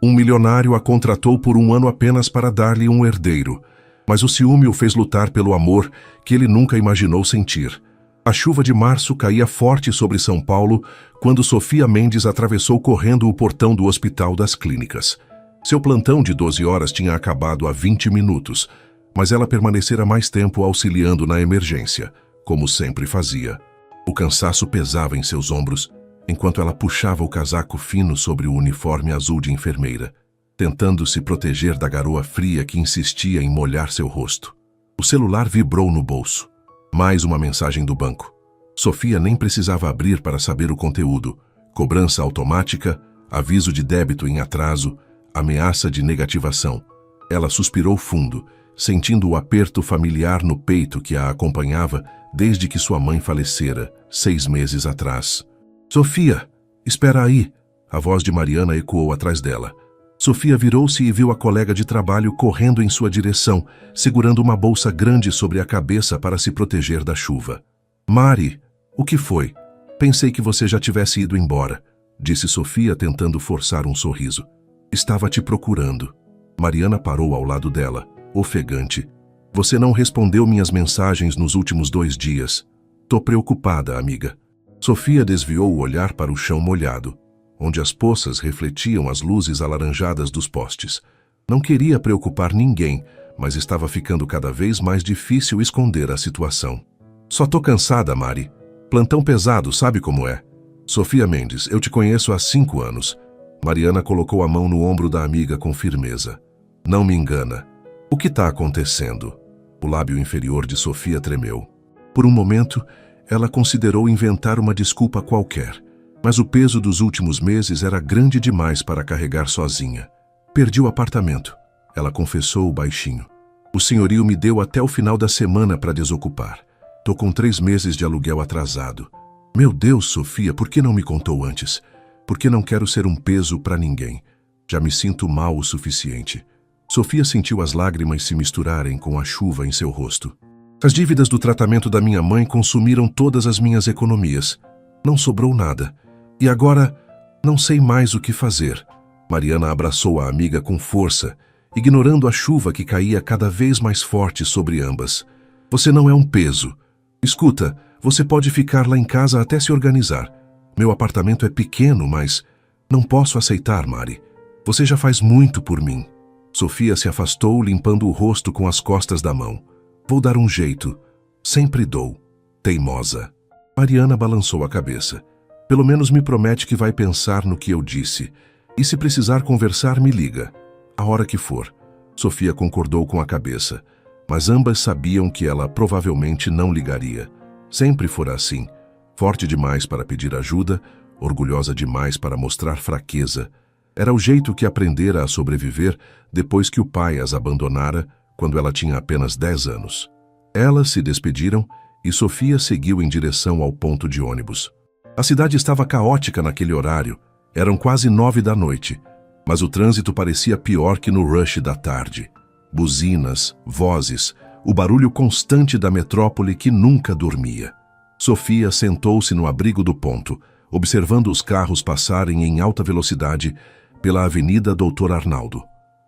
Um milionário a contratou por um ano apenas para dar-lhe um herdeiro, mas o ciúme o fez lutar pelo amor que ele nunca imaginou sentir. A chuva de março caía forte sobre São Paulo quando Sofia Mendes atravessou correndo o portão do Hospital das Clínicas. Seu plantão de 12 horas tinha acabado há 20 minutos, mas ela permanecera mais tempo auxiliando na emergência, como sempre fazia. O cansaço pesava em seus ombros, enquanto ela puxava o casaco fino sobre o uniforme azul de enfermeira, tentando se proteger da garoa fria que insistia em molhar seu rosto. O celular vibrou no bolso. Mais uma mensagem do banco. Sofia nem precisava abrir para saber o conteúdo. Cobrança automática, aviso de débito em atraso, ameaça de negativação. Ela suspirou fundo, sentindo o aperto familiar no peito que a acompanhava desde que sua mãe falecera, 6 meses atrás. Sofia, espera aí! A voz de Mariana ecoou atrás dela. Sofia virou-se e viu a colega de trabalho correndo em sua direção, segurando uma bolsa grande sobre a cabeça para se proteger da chuva. Mari, o que foi? Pensei que você já tivesse ido embora, disse Sofia tentando forçar um sorriso. Estava te procurando. Mariana parou ao lado dela, ofegante. Você não respondeu minhas mensagens nos últimos 2 dias. Tô preocupada, amiga. Sofia desviou o olhar para o chão molhado, onde as poças refletiam as luzes alaranjadas dos postes. Não queria preocupar ninguém, mas estava ficando cada vez mais difícil esconder a situação. Só tô cansada, Mari. Plantão pesado, sabe como é? Sofia Mendes, eu te conheço há 5 anos. Mariana colocou a mão no ombro da amiga com firmeza. Não me engana. O que está acontecendo? O lábio inferior de Sofia tremeu. Por um momento, ela considerou inventar uma desculpa qualquer, mas o peso dos últimos meses era grande demais para carregar sozinha. Perdi o apartamento, ela confessou baixinho. O senhorio me deu até o final da semana para desocupar. Tô com 3 meses de aluguel atrasado. Meu Deus, Sofia, por que não me contou antes? Porque não quero ser um peso para ninguém. Já me sinto mal o suficiente. Sofia sentiu as lágrimas se misturarem com a chuva em seu rosto. As dívidas do tratamento da minha mãe consumiram todas as minhas economias. Não sobrou nada. E agora, não sei mais o que fazer. Mariana abraçou a amiga com força, ignorando a chuva que caía cada vez mais forte sobre ambas. Você não é um peso. Escuta, você pode ficar lá em casa até se organizar. Meu apartamento é pequeno, mas não posso aceitar, Mari. Você já faz muito por mim. Sofia se afastou, limpando o rosto com as costas da mão. Vou dar um jeito. Sempre dou. Teimosa. Mariana balançou a cabeça. Pelo menos me promete que vai pensar no que eu disse. E se precisar conversar, me liga. A hora que for. Sofia concordou com a cabeça. Mas ambas sabiam que ela provavelmente não ligaria. Sempre fora assim. Forte demais para pedir ajuda, orgulhosa demais para mostrar fraqueza. Era o jeito que aprendera a sobreviver depois que o pai as abandonara quando ela tinha apenas 10 anos. Elas se despediram e Sofia seguiu em direção ao ponto de ônibus. A cidade estava caótica naquele horário. Eram quase 9 da noite, mas o trânsito parecia pior que no rush da tarde. Buzinas, vozes, o barulho constante da metrópole que nunca dormia. Sofia sentou-se no abrigo do ponto, observando os carros passarem em alta velocidade pela Avenida Doutor Arnaldo.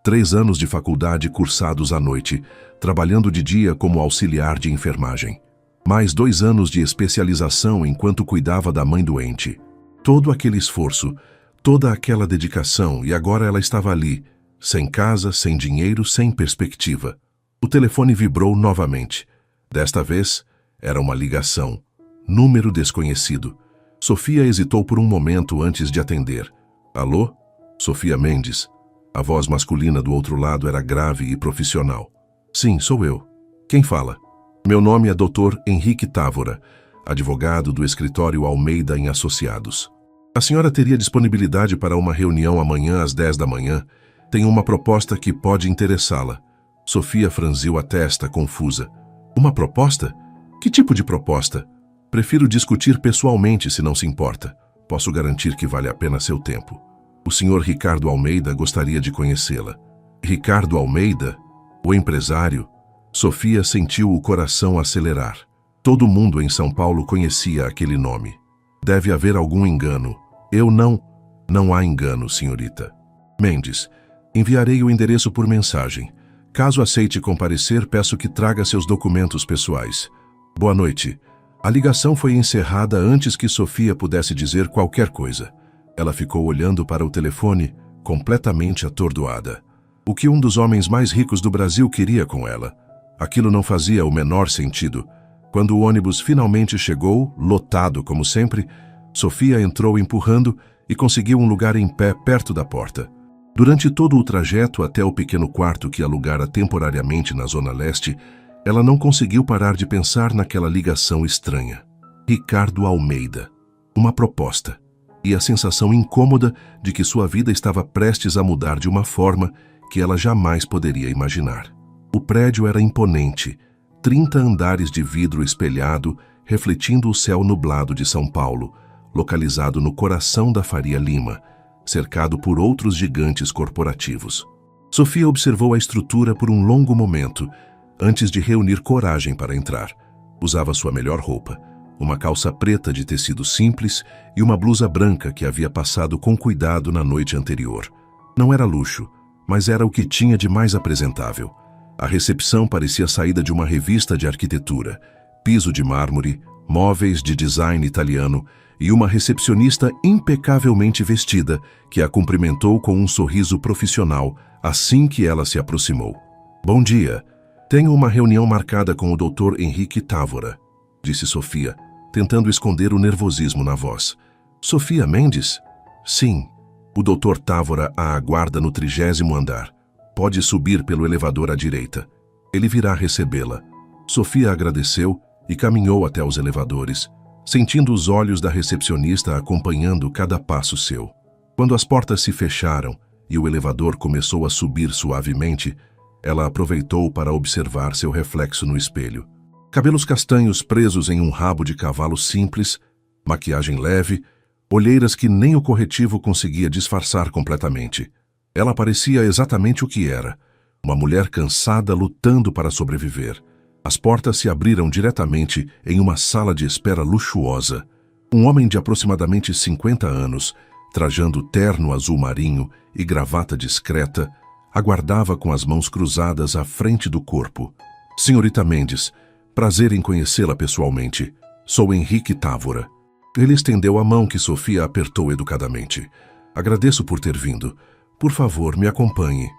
3 anos de faculdade cursados à noite, trabalhando de dia como auxiliar de enfermagem. Mais 2 anos de especialização enquanto cuidava da mãe doente. Todo aquele esforço, toda aquela dedicação, e agora ela estava ali, sem casa, sem dinheiro, sem perspectiva. O telefone vibrou novamente. Desta vez, era uma ligação. Número desconhecido. Sofia hesitou por um momento antes de atender. Alô? Sofia Mendes. A voz masculina do outro lado era grave e profissional. Sim, sou eu. Quem fala? Meu nome é Dr. Henrique Távora, advogado do escritório Almeida em Associados. A senhora teria disponibilidade para uma reunião amanhã às 10 da manhã? Tenho uma proposta que pode interessá-la. Sofia franziu a testa, confusa. Uma proposta? Que tipo de proposta? Prefiro discutir pessoalmente, se não se importa. Posso garantir que vale a pena seu tempo. O senhor Ricardo Almeida gostaria de conhecê-la. Ricardo Almeida? O empresário? Sofia sentiu o coração acelerar. Todo mundo em São Paulo conhecia aquele nome. Deve haver algum engano. Eu não... Não há engano, senhorita. Mendes, enviarei o endereço por mensagem. Caso aceite comparecer, peço que traga seus documentos pessoais. Boa noite. A ligação foi encerrada antes que Sofia pudesse dizer qualquer coisa. Ela ficou olhando para o telefone, completamente atordoada. O que um dos homens mais ricos do Brasil queria com ela? Aquilo não fazia o menor sentido. Quando o ônibus finalmente chegou, lotado como sempre, Sofia entrou empurrando e conseguiu um lugar em pé perto da porta. Durante todo o trajeto até o pequeno quarto que alugara temporariamente na Zona Leste, ela não conseguiu parar de pensar naquela ligação estranha. Ricardo Almeida. Uma proposta. E a sensação incômoda de que sua vida estava prestes a mudar de uma forma que ela jamais poderia imaginar. O prédio era imponente, 30 andares de vidro espelhado, refletindo o céu nublado de São Paulo, localizado no coração da Faria Lima, cercado por outros gigantes corporativos. Sofia observou a estrutura por um longo momento, antes de reunir coragem para entrar. Usava sua melhor roupa, uma calça preta de tecido simples e uma blusa branca que havia passado com cuidado na noite anterior. Não era luxo, mas era o que tinha de mais apresentável. A recepção parecia saída de uma revista de arquitetura, piso de mármore, móveis de design italiano e uma recepcionista impecavelmente vestida que a cumprimentou com um sorriso profissional assim que ela se aproximou. Bom dia. Tenho uma reunião marcada com o Dr. Henrique Távora, disse Sofia, tentando esconder o nervosismo na voz. Sofia Mendes? Sim. O Dr. Távora a aguarda no 30º andar. Pode subir pelo elevador à direita. Ele virá recebê-la. Sofia agradeceu e caminhou até os elevadores, sentindo os olhos da recepcionista acompanhando cada passo seu. Quando as portas se fecharam e o elevador começou a subir suavemente, ela aproveitou para observar seu reflexo no espelho. Cabelos castanhos presos em um rabo de cavalo simples, maquiagem leve, olheiras que nem o corretivo conseguia disfarçar completamente. Ela parecia exatamente o que era, uma mulher cansada lutando para sobreviver. As portas se abriram diretamente em uma sala de espera luxuosa. Um homem de aproximadamente 50 anos, trajando terno azul marinho e gravata discreta, aguardava com as mãos cruzadas à frente do corpo. Senhorita Mendes, prazer em conhecê-la pessoalmente. Sou Henrique Távora. Ele estendeu a mão que Sofia apertou educadamente. Agradeço por ter vindo. Por favor, me acompanhe.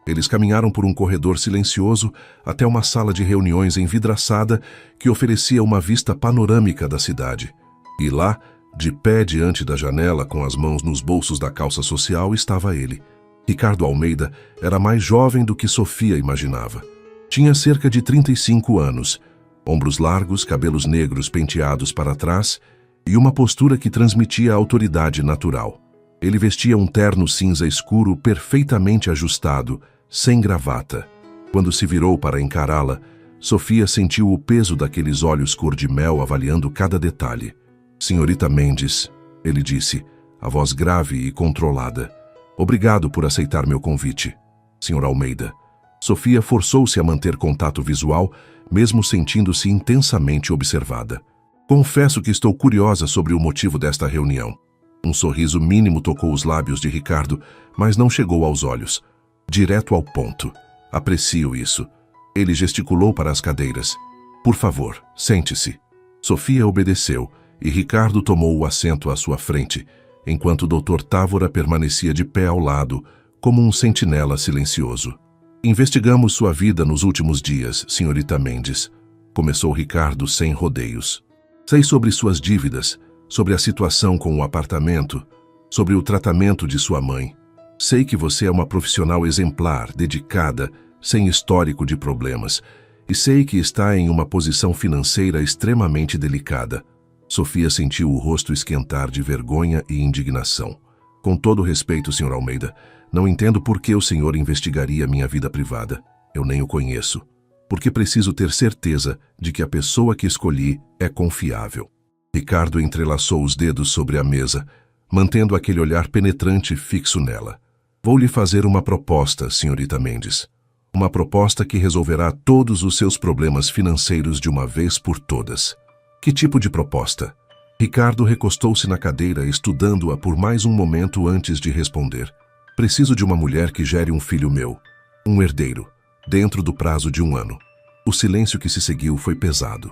Eles caminharam por um corredor silencioso até uma sala de reuniões envidraçada que oferecia uma vista panorâmica da cidade. E lá, de pé diante da janela com as mãos nos bolsos da calça social, estava ele. Ricardo Almeida era mais jovem do que Sofia imaginava. Tinha cerca de 35 anos, ombros largos, cabelos negros penteados para trás e uma postura que transmitia autoridade natural. Ele vestia um terno cinza escuro perfeitamente ajustado, sem gravata. Quando se virou para encará-la, Sofia sentiu o peso daqueles olhos cor-de-mel avaliando cada detalhe. Senhorita Mendes, ele disse, a voz grave e controlada. Obrigado por aceitar meu convite, Sr. Almeida. Sofia forçou-se a manter contato visual, mesmo sentindo-se intensamente observada. Confesso que estou curiosa sobre o motivo desta reunião. Um sorriso mínimo tocou os lábios de Ricardo, mas não chegou aos olhos. Direto ao ponto. Aprecio isso. Ele gesticulou para as cadeiras. Por favor, sente-se. Sofia obedeceu, e Ricardo tomou o assento à sua frente, enquanto o Dr. Távora permanecia de pé ao lado, como um sentinela silencioso. Investigamos sua vida nos últimos dias, senhorita Mendes. Começou Ricardo sem rodeios. Sei sobre suas dívidas, sobre a situação com o apartamento, sobre o tratamento de sua mãe. Sei que você é uma profissional exemplar, dedicada, sem histórico de problemas, e sei que está em uma posição financeira extremamente delicada. Sofia sentiu o rosto esquentar de vergonha e indignação. Com todo respeito, Sr. Almeida, não entendo por que o senhor investigaria minha vida privada. Eu nem o conheço. Porque preciso ter certeza de que a pessoa que escolhi é confiável. Ricardo entrelaçou os dedos sobre a mesa, mantendo aquele olhar penetrante fixo nela. Vou lhe fazer uma proposta, senhorita Mendes. Uma proposta que resolverá todos os seus problemas financeiros de uma vez por todas. Que tipo de proposta? Ricardo recostou-se na cadeira, estudando-a por mais um momento antes de responder. Preciso de uma mulher que gere um filho meu, um herdeiro, dentro do prazo de 1 ano. O silêncio que se seguiu foi pesado.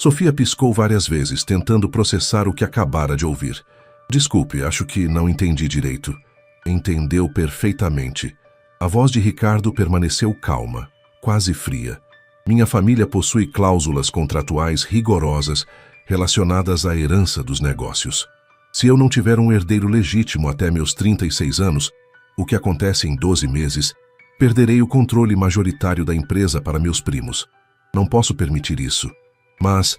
Sofia piscou várias vezes, tentando processar o que acabara de ouvir. Desculpe, acho que não entendi direito. Entendeu perfeitamente. A voz de Ricardo permaneceu calma, quase fria. Minha família possui cláusulas contratuais rigorosas relacionadas à herança dos negócios. Se eu não tiver um herdeiro legítimo até meus 36 anos, o que acontece em 12 meses, perderei o controle majoritário da empresa para meus primos. Não posso permitir isso. Mas,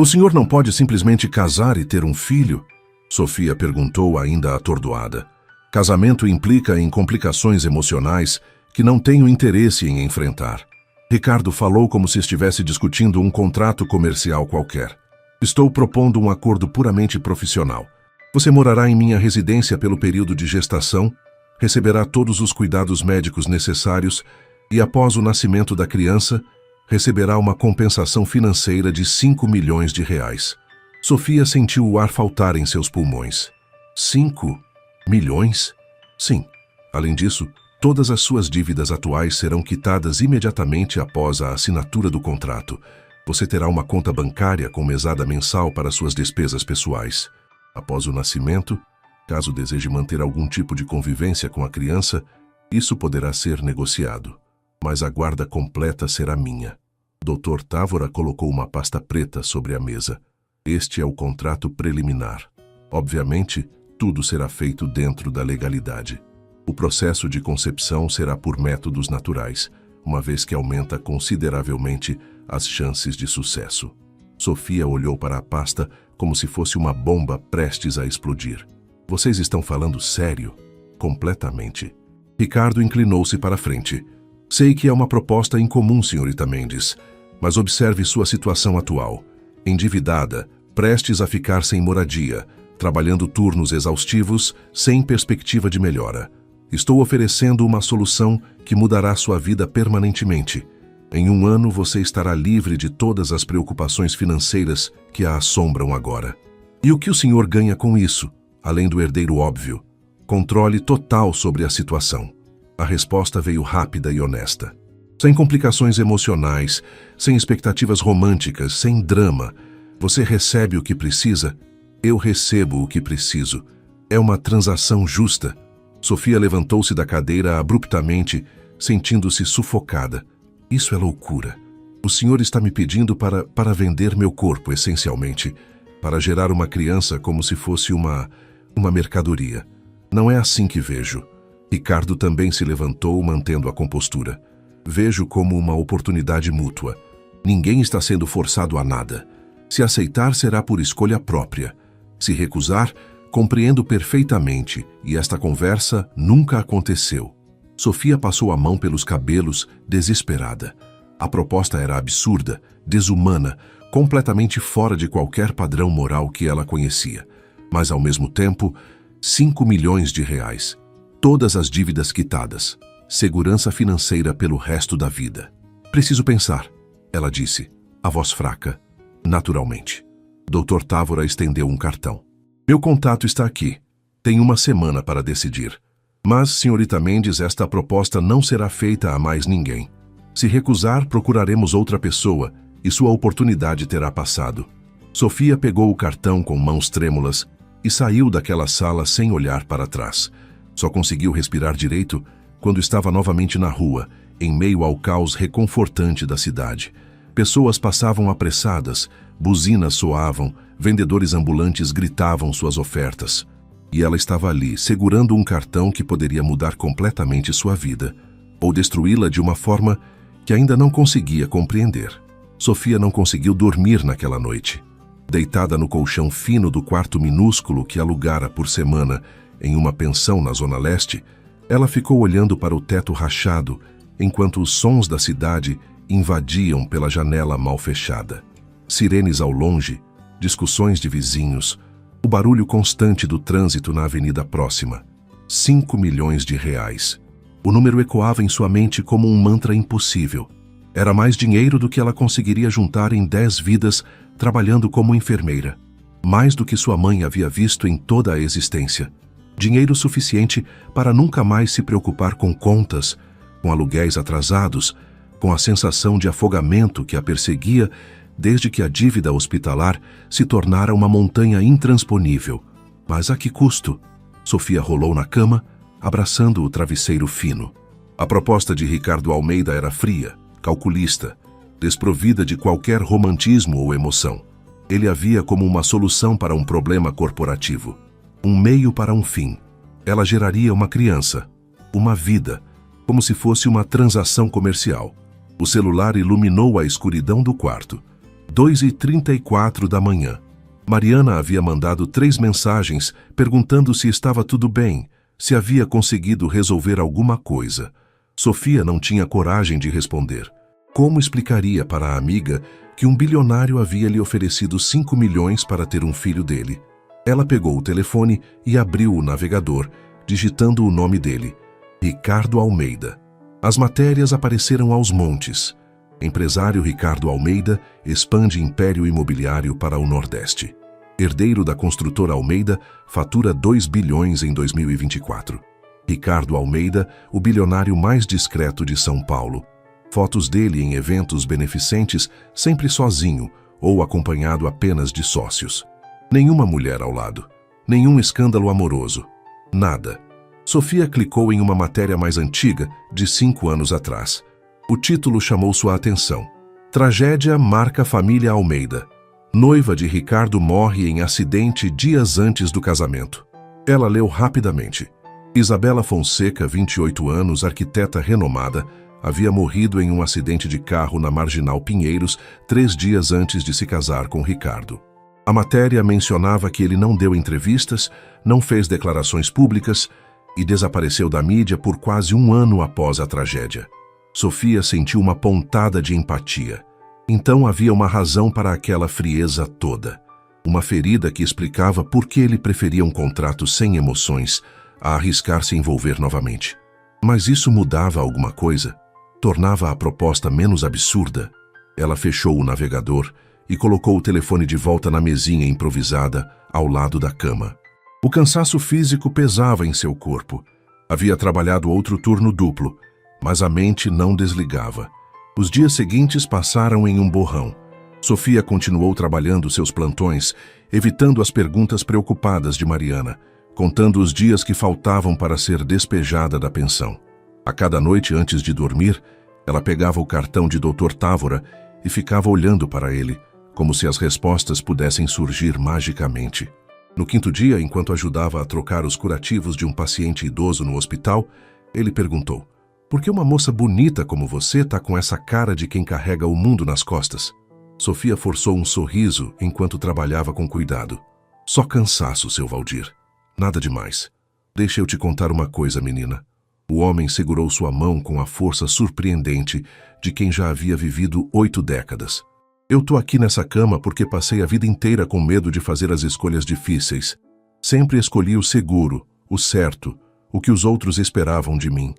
o senhor não pode simplesmente casar e ter um filho? Sofia perguntou, ainda atordoada. Casamento implica em complicações emocionais que não tenho interesse em enfrentar. Ricardo falou como se estivesse discutindo um contrato comercial qualquer. Estou propondo um acordo puramente profissional. Você morará em minha residência pelo período de gestação, receberá todos os cuidados médicos necessários e, após o nascimento da criança, receberá uma compensação financeira de 5 milhões de reais. Sofia sentiu o ar faltar em seus pulmões. 5 milhões? Sim. Além disso, todas as suas dívidas atuais serão quitadas imediatamente após a assinatura do contrato. Você terá uma conta bancária com mesada mensal para suas despesas pessoais. Após o nascimento, caso deseje manter algum tipo de convivência com a criança, isso poderá ser negociado. Mas a guarda completa será minha. Dr. Távora colocou uma pasta preta sobre a mesa. Este é o contrato preliminar. Obviamente, tudo será feito dentro da legalidade. O processo de concepção será por métodos naturais, uma vez que aumenta consideravelmente as chances de sucesso. Sofia olhou para a pasta como se fosse uma bomba prestes a explodir. Vocês estão falando sério? Completamente. Ricardo inclinou-se para a frente. Sei que é uma proposta incomum, senhorita Mendes, mas observe sua situação atual. Endividada, prestes a ficar sem moradia, trabalhando turnos exaustivos, sem perspectiva de melhora. Estou oferecendo uma solução que mudará sua vida permanentemente. Em 1 ano você estará livre de todas as preocupações financeiras que a assombram agora. E o que o senhor ganha com isso, além do herdeiro óbvio? Controle total sobre a situação. A resposta veio rápida e honesta. Sem complicações emocionais, sem expectativas românticas, sem drama. Você recebe o que precisa, eu recebo o que preciso. É uma transação justa. Sofia levantou-se da cadeira abruptamente, sentindo-se sufocada. Isso é loucura. O senhor está me pedindo para vender meu corpo, essencialmente, para gerar uma criança como se fosse uma mercadoria. Não é assim que vejo. Ricardo também se levantou, mantendo a compostura. Vejo como uma oportunidade mútua. Ninguém está sendo forçado a nada. Se aceitar, será por escolha própria. Se recusar, compreendo perfeitamente, e esta conversa nunca aconteceu. Sofia passou a mão pelos cabelos, desesperada. A proposta era absurda, desumana, completamente fora de qualquer padrão moral que ela conhecia. Mas, ao mesmo tempo, 5 milhões de reais. Todas as dívidas quitadas. Segurança financeira pelo resto da vida. Preciso pensar, ela disse, a voz fraca, naturalmente. Dr. Távora estendeu um cartão. Meu contato está aqui. Tem 1 semana para decidir. Mas, senhorita Mendes, esta proposta não será feita a mais ninguém. Se recusar, procuraremos outra pessoa e sua oportunidade terá passado. Sofia pegou o cartão com mãos trêmulas e saiu daquela sala sem olhar para trás. Só conseguiu respirar direito quando estava novamente na rua, em meio ao caos reconfortante da cidade. Pessoas passavam apressadas, buzinas soavam, vendedores ambulantes gritavam suas ofertas. E ela estava ali, segurando um cartão que poderia mudar completamente sua vida, ou destruí-la de uma forma que ainda não conseguia compreender. Sofia não conseguiu dormir naquela noite. Deitada no colchão fino do quarto minúsculo que alugara por semana em uma pensão na Zona Leste, ela ficou olhando para o teto rachado, enquanto os sons da cidade invadiam pela janela mal fechada. Sirenes ao longe, discussões de vizinhos, o barulho constante do trânsito na avenida próxima. 5 milhões de reais. O número ecoava em sua mente como um mantra impossível. Era mais dinheiro do que ela conseguiria juntar em 10 vidas trabalhando como enfermeira. Mais do que sua mãe havia visto em toda a existência. Dinheiro suficiente para nunca mais se preocupar com contas, com aluguéis atrasados, com a sensação de afogamento que a perseguia desde que a dívida hospitalar se tornara uma montanha intransponível. Mas a que custo? Sofia rolou na cama, abraçando o travesseiro fino. A proposta de Ricardo Almeida era fria, calculista, desprovida de qualquer romantismo ou emoção. Ele a via como uma solução para um problema corporativo, um meio para um fim. Ela geraria uma criança, uma vida, como se fosse uma transação comercial. O celular iluminou a escuridão do quarto. 2h34 da manhã. Mariana havia mandado 3 mensagens perguntando se estava tudo bem, se havia conseguido resolver alguma coisa. Sofia não tinha coragem de responder. Como explicaria para a amiga que um bilionário havia lhe oferecido 5 milhões para ter um filho dele? Ela pegou o telefone e abriu o navegador, digitando o nome dele, Ricardo Almeida. As matérias apareceram aos montes. Empresário Ricardo Almeida expande império imobiliário para o Nordeste. Herdeiro da construtora Almeida, fatura 2 bilhões em 2024. Ricardo Almeida, o bilionário mais discreto de São Paulo. Fotos dele em eventos beneficentes, sempre sozinho ou acompanhado apenas de sócios. Nenhuma mulher ao lado. Nenhum escândalo amoroso. Nada. Sofia clicou em uma matéria mais antiga, de 5 anos atrás. O título chamou sua atenção. Tragédia marca família Almeida. Noiva de Ricardo morre em acidente dias antes do casamento. Ela leu rapidamente. Isabela Fonseca, 28 anos, arquiteta renomada, havia morrido em um acidente de carro na Marginal Pinheiros 3 dias antes de se casar com Ricardo. A matéria mencionava que ele não deu entrevistas, não fez declarações públicas e desapareceu da mídia por quase 1 ano após a tragédia. Sofia sentiu uma pontada de empatia. Então havia uma razão para aquela frieza toda. Uma ferida que explicava por que ele preferia um contrato sem emoções a arriscar se envolver novamente. Mas isso mudava alguma coisa? Tornava a proposta menos absurda? Ela fechou o navegador e colocou o telefone de volta na mesinha improvisada ao lado da cama. O cansaço físico pesava em seu corpo. Havia trabalhado outro turno duplo, mas a mente não desligava. Os dias seguintes passaram em um borrão. Sofia continuou trabalhando seus plantões, evitando as perguntas preocupadas de Mariana, contando os dias que faltavam para ser despejada da pensão. A cada noite antes de dormir, ela pegava o cartão de Dr. Távora e ficava olhando para ele, como se as respostas pudessem surgir magicamente. No 5º dia, enquanto ajudava a trocar os curativos de um paciente idoso no hospital, ele perguntou: "Por que uma moça bonita como você está com essa cara de quem carrega o mundo nas costas?" Sofia forçou um sorriso enquanto trabalhava com cuidado. "Só cansaço, seu Valdir. Nada demais. Deixa eu te contar uma coisa, menina." O homem segurou sua mão com a força surpreendente de quem já havia vivido 8 décadas. "Eu tô aqui nessa cama porque passei a vida inteira com medo de fazer as escolhas difíceis. Sempre escolhi o seguro, o certo, o que os outros esperavam de mim.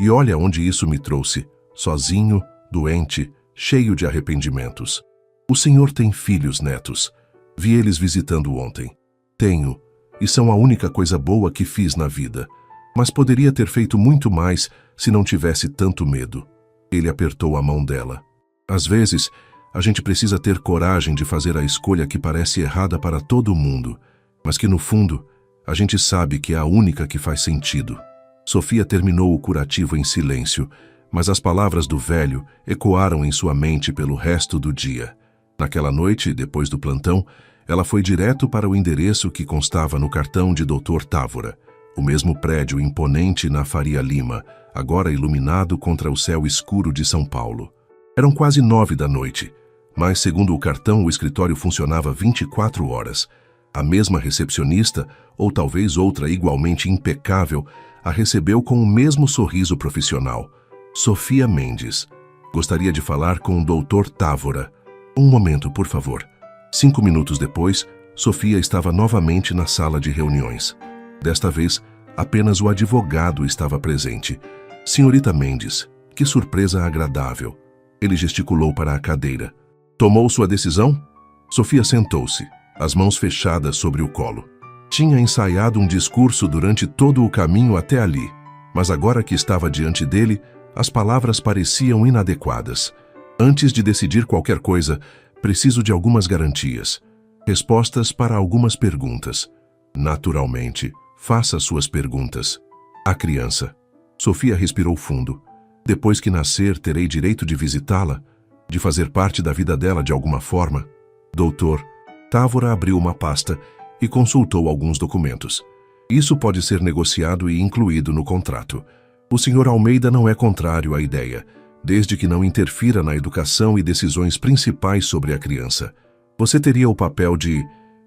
E olha onde isso me trouxe, sozinho, doente, cheio de arrependimentos. O senhor tem filhos, netos. Vi eles visitando ontem. Tenho, e são a única coisa boa que fiz na vida. Mas poderia ter feito muito mais se não tivesse tanto medo." Ele apertou a mão dela. "Às vezes, a gente precisa ter coragem de fazer a escolha que parece errada para todo mundo, mas que no fundo, a gente sabe que é a única que faz sentido." Sofia terminou o curativo em silêncio, mas as palavras do velho ecoaram em sua mente pelo resto do dia. Naquela noite, depois do plantão, ela foi direto para o endereço que constava no cartão de Dr. Távora, o mesmo prédio imponente na Faria Lima, agora iluminado contra o céu escuro de São Paulo. Eram quase 9 da noite, mas segundo o cartão o escritório funcionava 24 horas. A mesma recepcionista, ou talvez outra igualmente impecável, a recebeu com o mesmo sorriso profissional. Sofia Mendes. "Gostaria de falar com o Dr. Távora. Um momento, por favor." 5 minutos depois, Sofia estava novamente na sala de reuniões. Desta vez, apenas o advogado estava presente. "Senhorita Mendes, que surpresa agradável." Ele gesticulou para a cadeira. "Tomou sua decisão?" Sofia sentou-se, as mãos fechadas sobre o colo. Tinha ensaiado um discurso durante todo o caminho até ali, mas agora que estava diante dele, as palavras pareciam inadequadas. Antes de decidir qualquer coisa, preciso de algumas garantias. Respostas para algumas perguntas. Naturalmente, faça suas perguntas. A criança. Sofia respirou fundo. Depois que nascer, terei direito de visitá-la? De fazer parte da vida dela de alguma forma? Doutor, Távora abriu uma pasta e consultou alguns documentos. Isso pode ser negociado e incluído no contrato. O Sr. Almeida não é contrário à ideia, desde que não interfira na educação e decisões principais sobre a criança. Você teria o papel de,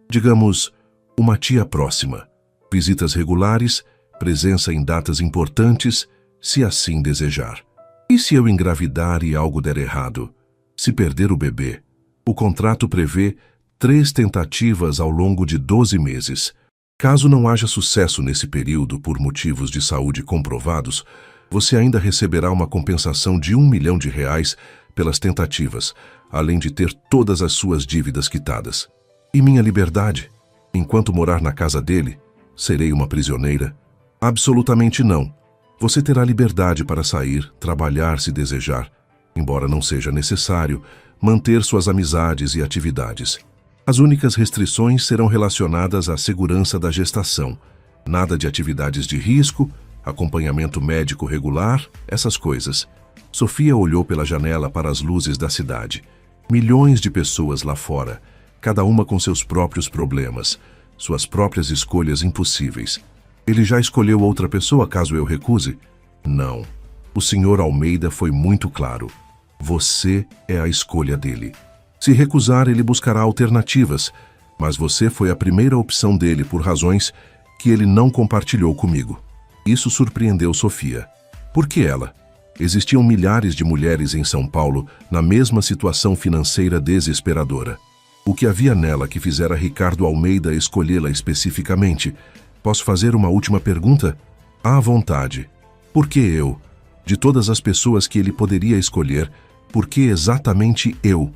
digamos, uma tia próxima. Visitas regulares, presença em datas importantes, se assim desejar. E se eu engravidar e algo der errado? Se perder o bebê? O contrato prevê 3 tentativas ao longo de 12 meses. Caso não haja sucesso nesse período por motivos de saúde comprovados, você ainda receberá uma compensação de R$1 milhão pelas tentativas, além de ter todas as suas dívidas quitadas. E minha liberdade? Enquanto morar na casa dele, serei uma prisioneira? Absolutamente não. Você terá liberdade para sair, trabalhar se desejar, embora não seja necessário, manter suas amizades e atividades. As únicas restrições serão relacionadas à segurança da gestação. Nada de atividades de risco, acompanhamento médico regular, essas coisas. Sofia olhou pela janela para as luzes da cidade. Milhões de pessoas lá fora, cada uma com seus próprios problemas, suas próprias escolhas impossíveis. Ele já escolheu outra pessoa caso eu recuse? Não. O Sr. Almeida foi muito claro. Você é a escolha dele. Se recusar, ele buscará alternativas, mas você foi a primeira opção dele por razões que ele não compartilhou comigo. Isso surpreendeu Sofia. Por que ela? Existiam milhares de mulheres em São Paulo na mesma situação financeira desesperadora. O que havia nela que fizera Ricardo Almeida escolhê-la especificamente? Posso fazer uma última pergunta? À vontade. Por que eu? De todas as pessoas que ele poderia escolher, por que exatamente eu?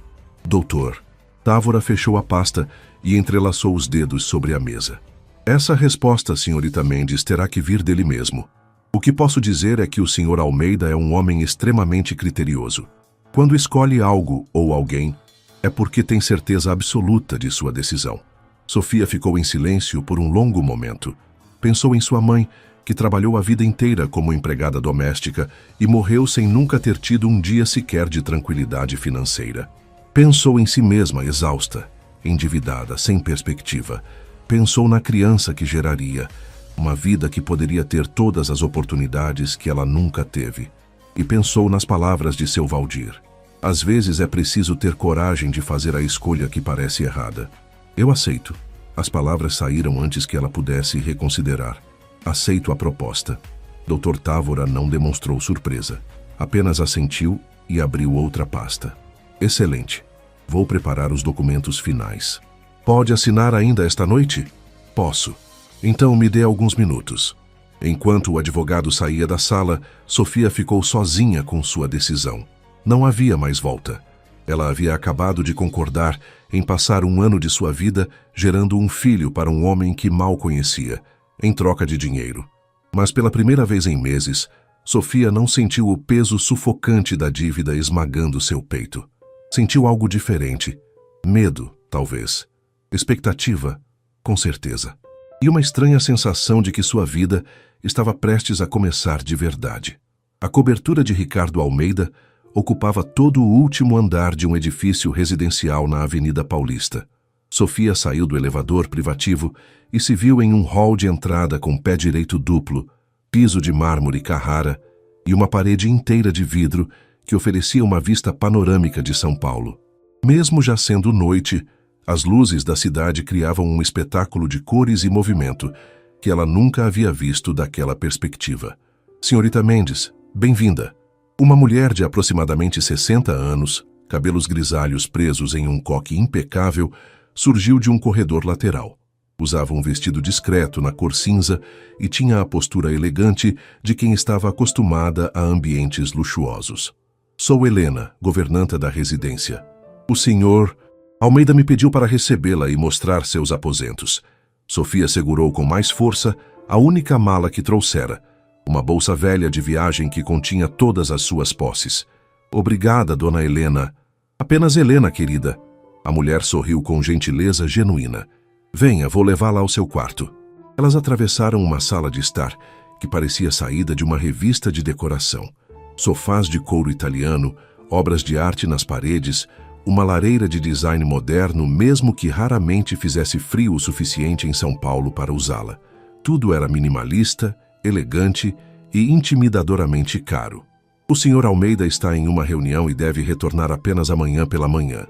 Doutor. Távora fechou a pasta e entrelaçou os dedos sobre a mesa. Essa resposta, senhorita Mendes, terá que vir dele mesmo. O que posso dizer é que o Sr. Almeida é um homem extremamente criterioso. Quando escolhe algo ou alguém, é porque tem certeza absoluta de sua decisão. Sofia ficou em silêncio por um longo momento. Pensou em sua mãe, que trabalhou a vida inteira como empregada doméstica e morreu sem nunca ter tido um dia sequer de tranquilidade financeira. Pensou em si mesma, exausta, endividada, sem perspectiva. Pensou na criança que geraria, uma vida que poderia ter todas as oportunidades que ela nunca teve. E pensou nas palavras de seu Valdir. Às vezes é preciso ter coragem de fazer a escolha que parece errada. Eu aceito. As palavras saíram antes que ela pudesse reconsiderar. Aceito a proposta. Dr. Távora não demonstrou surpresa. Apenas assentiu e abriu outra pasta. Excelente. Vou preparar os documentos finais. Pode assinar ainda esta noite? Posso. Então me dê alguns minutos. Enquanto o advogado saía da sala, Sofia ficou sozinha com sua decisão. Não havia mais volta. Ela havia acabado de concordar em passar um ano de sua vida gerando um filho para um homem que mal conhecia, em troca de dinheiro. Mas pela primeira vez em meses, Sofia não sentiu o peso sufocante da dívida esmagando seu peito. Sentiu algo diferente. Medo, talvez. Expectativa, com certeza. E uma estranha sensação de que sua vida estava prestes a começar de verdade. A cobertura de Ricardo Almeida ocupava todo o último andar de um edifício residencial na Avenida Paulista. Sofia saiu do elevador privativo e se viu em um hall de entrada com pé direito duplo, piso de mármore Carrara e uma parede inteira de vidro que oferecia uma vista panorâmica de São Paulo. Mesmo já sendo noite, as luzes da cidade criavam um espetáculo de cores e movimento que ela nunca havia visto daquela perspectiva. Senhorita Mendes, bem-vinda. Uma mulher de aproximadamente 60 anos, cabelos grisalhos presos em um coque impecável, surgiu de um corredor lateral. Usava um vestido discreto na cor cinza e tinha a postura elegante de quem estava acostumada a ambientes luxuosos. Sou Helena, governanta da residência. O senhor Almeida me pediu para recebê-la e mostrar seus aposentos. Sofia segurou com mais força a única mala que trouxera, uma bolsa velha de viagem que continha todas as suas posses. Obrigada, dona Helena. Apenas Helena, querida. A mulher sorriu com gentileza genuína. Venha, vou levá-la ao seu quarto. Elas atravessaram uma sala de estar que parecia saída de uma revista de decoração. Sofás de couro italiano, obras de arte nas paredes, uma lareira de design moderno, mesmo que raramente fizesse frio o suficiente em São Paulo para usá-la. Tudo era minimalista, elegante e intimidadoramente caro. O Sr. Almeida está em uma reunião e deve retornar apenas amanhã pela manhã,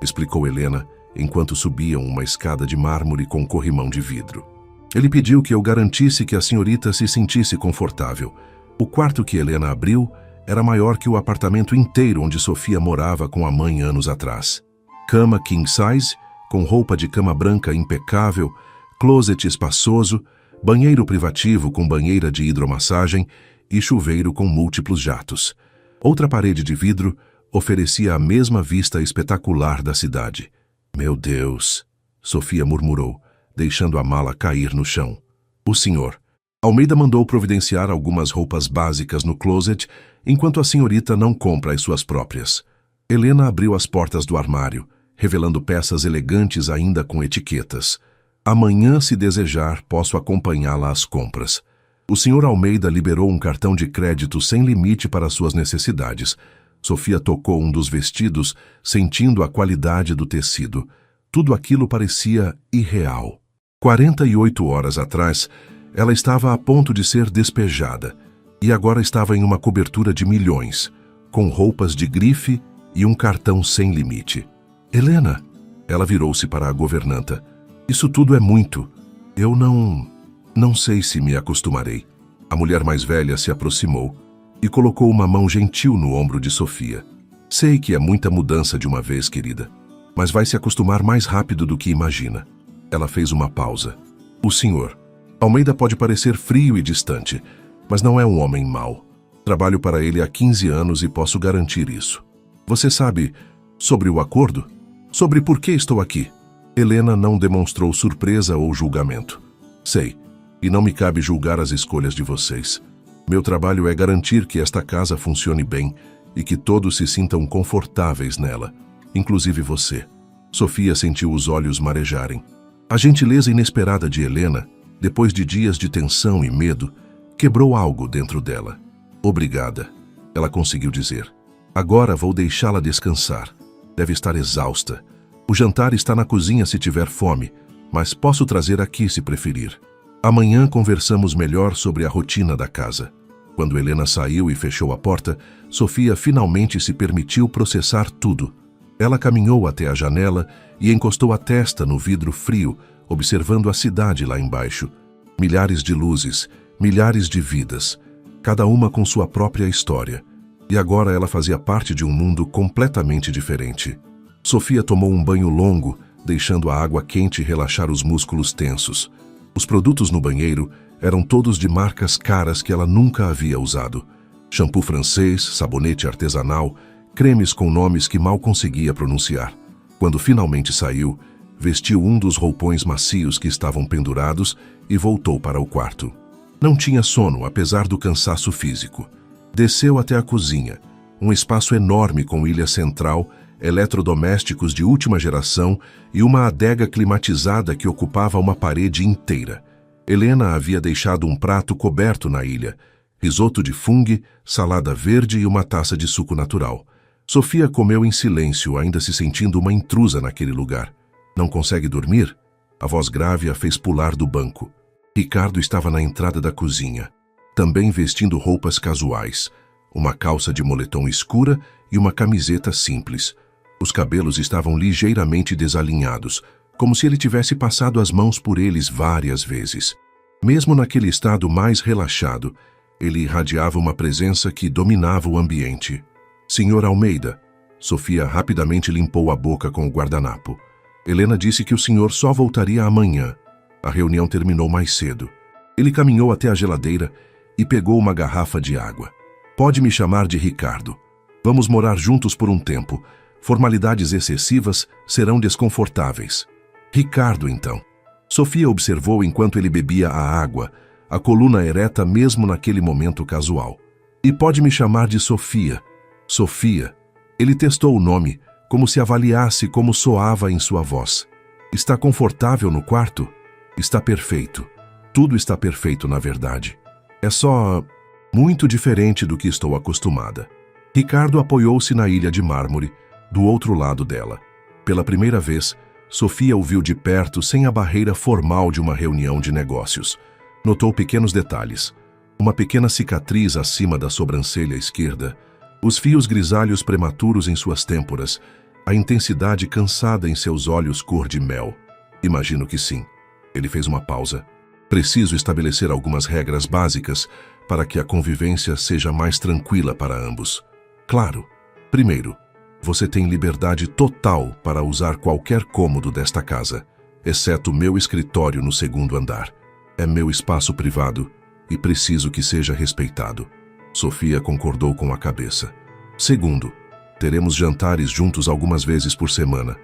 explicou Helena, enquanto subiam uma escada de mármore com corrimão de vidro. Ele pediu que eu garantisse que a senhorita se sentisse confortável. O quarto que Helena abriu era maior que o apartamento inteiro onde Sofia morava com a mãe anos atrás. Cama king size, com roupa de cama branca impecável, closet espaçoso, banheiro privativo com banheira de hidromassagem e chuveiro com múltiplos jatos. Outra parede de vidro oferecia a mesma vista espetacular da cidade. Meu Deus, Sofia murmurou, deixando a mala cair no chão. O senhor. Almeida mandou providenciar algumas roupas básicas no closet, enquanto a senhorita não compra as suas próprias. Helena abriu as portas do armário, revelando peças elegantes ainda com etiquetas. Amanhã, se desejar, posso acompanhá-la às compras. O senhor Almeida liberou um cartão de crédito sem limite para suas necessidades. Sofia tocou um dos vestidos, sentindo a qualidade do tecido. Tudo aquilo parecia irreal. 48 horas atrás, ela estava a ponto de ser despejada, e agora estava em uma cobertura de milhões, com roupas de grife e um cartão sem limite. Helena, ela virou-se para a governanta. Isso tudo é muito. Eu não sei se me acostumarei. A mulher mais velha se aproximou e colocou uma mão gentil no ombro de Sofia. Sei que é muita mudança de uma vez, querida, mas vai se acostumar mais rápido do que imagina. Ela fez uma pausa. O senhor. Almeida pode parecer frio e distante, mas não é um homem mau. Trabalho para ele há 15 anos e posso garantir isso. Você sabe sobre o acordo? Sobre por que estou aqui? Helena não demonstrou surpresa ou julgamento. Sei, e não me cabe julgar as escolhas de vocês. Meu trabalho é garantir que esta casa funcione bem e que todos se sintam confortáveis nela, inclusive você. Sofia sentiu os olhos marejarem. A gentileza inesperada de Helena, depois de dias de tensão e medo, quebrou algo dentro dela. Obrigada, ela conseguiu dizer. Agora vou deixá-la descansar. Deve estar exausta. O jantar está na cozinha se tiver fome, mas posso trazer aqui se preferir. Amanhã conversamos melhor sobre a rotina da casa. Quando Helena saiu e fechou a porta, Sofia finalmente se permitiu processar tudo. Ela caminhou até a janela e encostou a testa no vidro frio, observando a cidade lá embaixo. Milhares de luzes, milhares de vidas, cada uma com sua própria história. E agora ela fazia parte de um mundo completamente diferente. Sofia tomou um banho longo, deixando a água quente relaxar os músculos tensos. Os produtos no banheiro eram todos de marcas caras que ela nunca havia usado. Shampoo francês, sabonete artesanal, cremes com nomes que mal conseguia pronunciar. Quando finalmente saiu, vestiu um dos roupões macios que estavam pendurados e voltou para o quarto. Não tinha sono, apesar do cansaço físico. Desceu até a cozinha, um espaço enorme com ilha central, eletrodomésticos de última geração e uma adega climatizada que ocupava uma parede inteira. Helena havia deixado um prato coberto na ilha, risoto de fungo, salada verde e uma taça de suco natural. Sofia comeu em silêncio, ainda se sentindo uma intrusa naquele lugar. Não consegue dormir? A voz grave a fez pular do banco. Ricardo estava na entrada da cozinha, também vestindo roupas casuais, uma calça de moletom escura e uma camiseta simples. Os cabelos estavam ligeiramente desalinhados, como se ele tivesse passado as mãos por eles várias vezes. Mesmo naquele estado mais relaxado, ele irradiava uma presença que dominava o ambiente. Senhor Almeida. Sofia rapidamente limpou a boca com o guardanapo. Helena disse que o senhor só voltaria amanhã. A reunião terminou mais cedo. Ele caminhou até a geladeira e pegou uma garrafa de água. Pode me chamar de Ricardo. Vamos morar juntos por um tempo. Formalidades excessivas serão desconfortáveis. Ricardo, então. Sofia observou enquanto ele bebia a água, a coluna ereta mesmo naquele momento casual. E pode me chamar de Sofia. Sofia. Ele testou o nome, como se avaliasse como soava em sua voz. Está confortável no quarto? Está perfeito. Tudo está perfeito, na verdade. É só muito diferente do que estou acostumada. Ricardo apoiou-se na ilha de mármore, do outro lado dela. Pela primeira vez, Sofia o viu de perto sem a barreira formal de uma reunião de negócios. Notou pequenos detalhes. Uma pequena cicatriz acima da sobrancelha esquerda, os fios grisalhos prematuros em suas têmporas, a intensidade cansada em seus olhos cor de mel. Imagino que sim. Ele fez uma pausa. Preciso estabelecer algumas regras básicas para que a convivência seja mais tranquila para ambos. Claro. Primeiro, você tem liberdade total para usar qualquer cômodo desta casa, exceto meu escritório no segundo andar. É meu espaço privado e preciso que seja respeitado. Sofia concordou com a cabeça. Segundo, teremos jantares juntos algumas vezes por semana.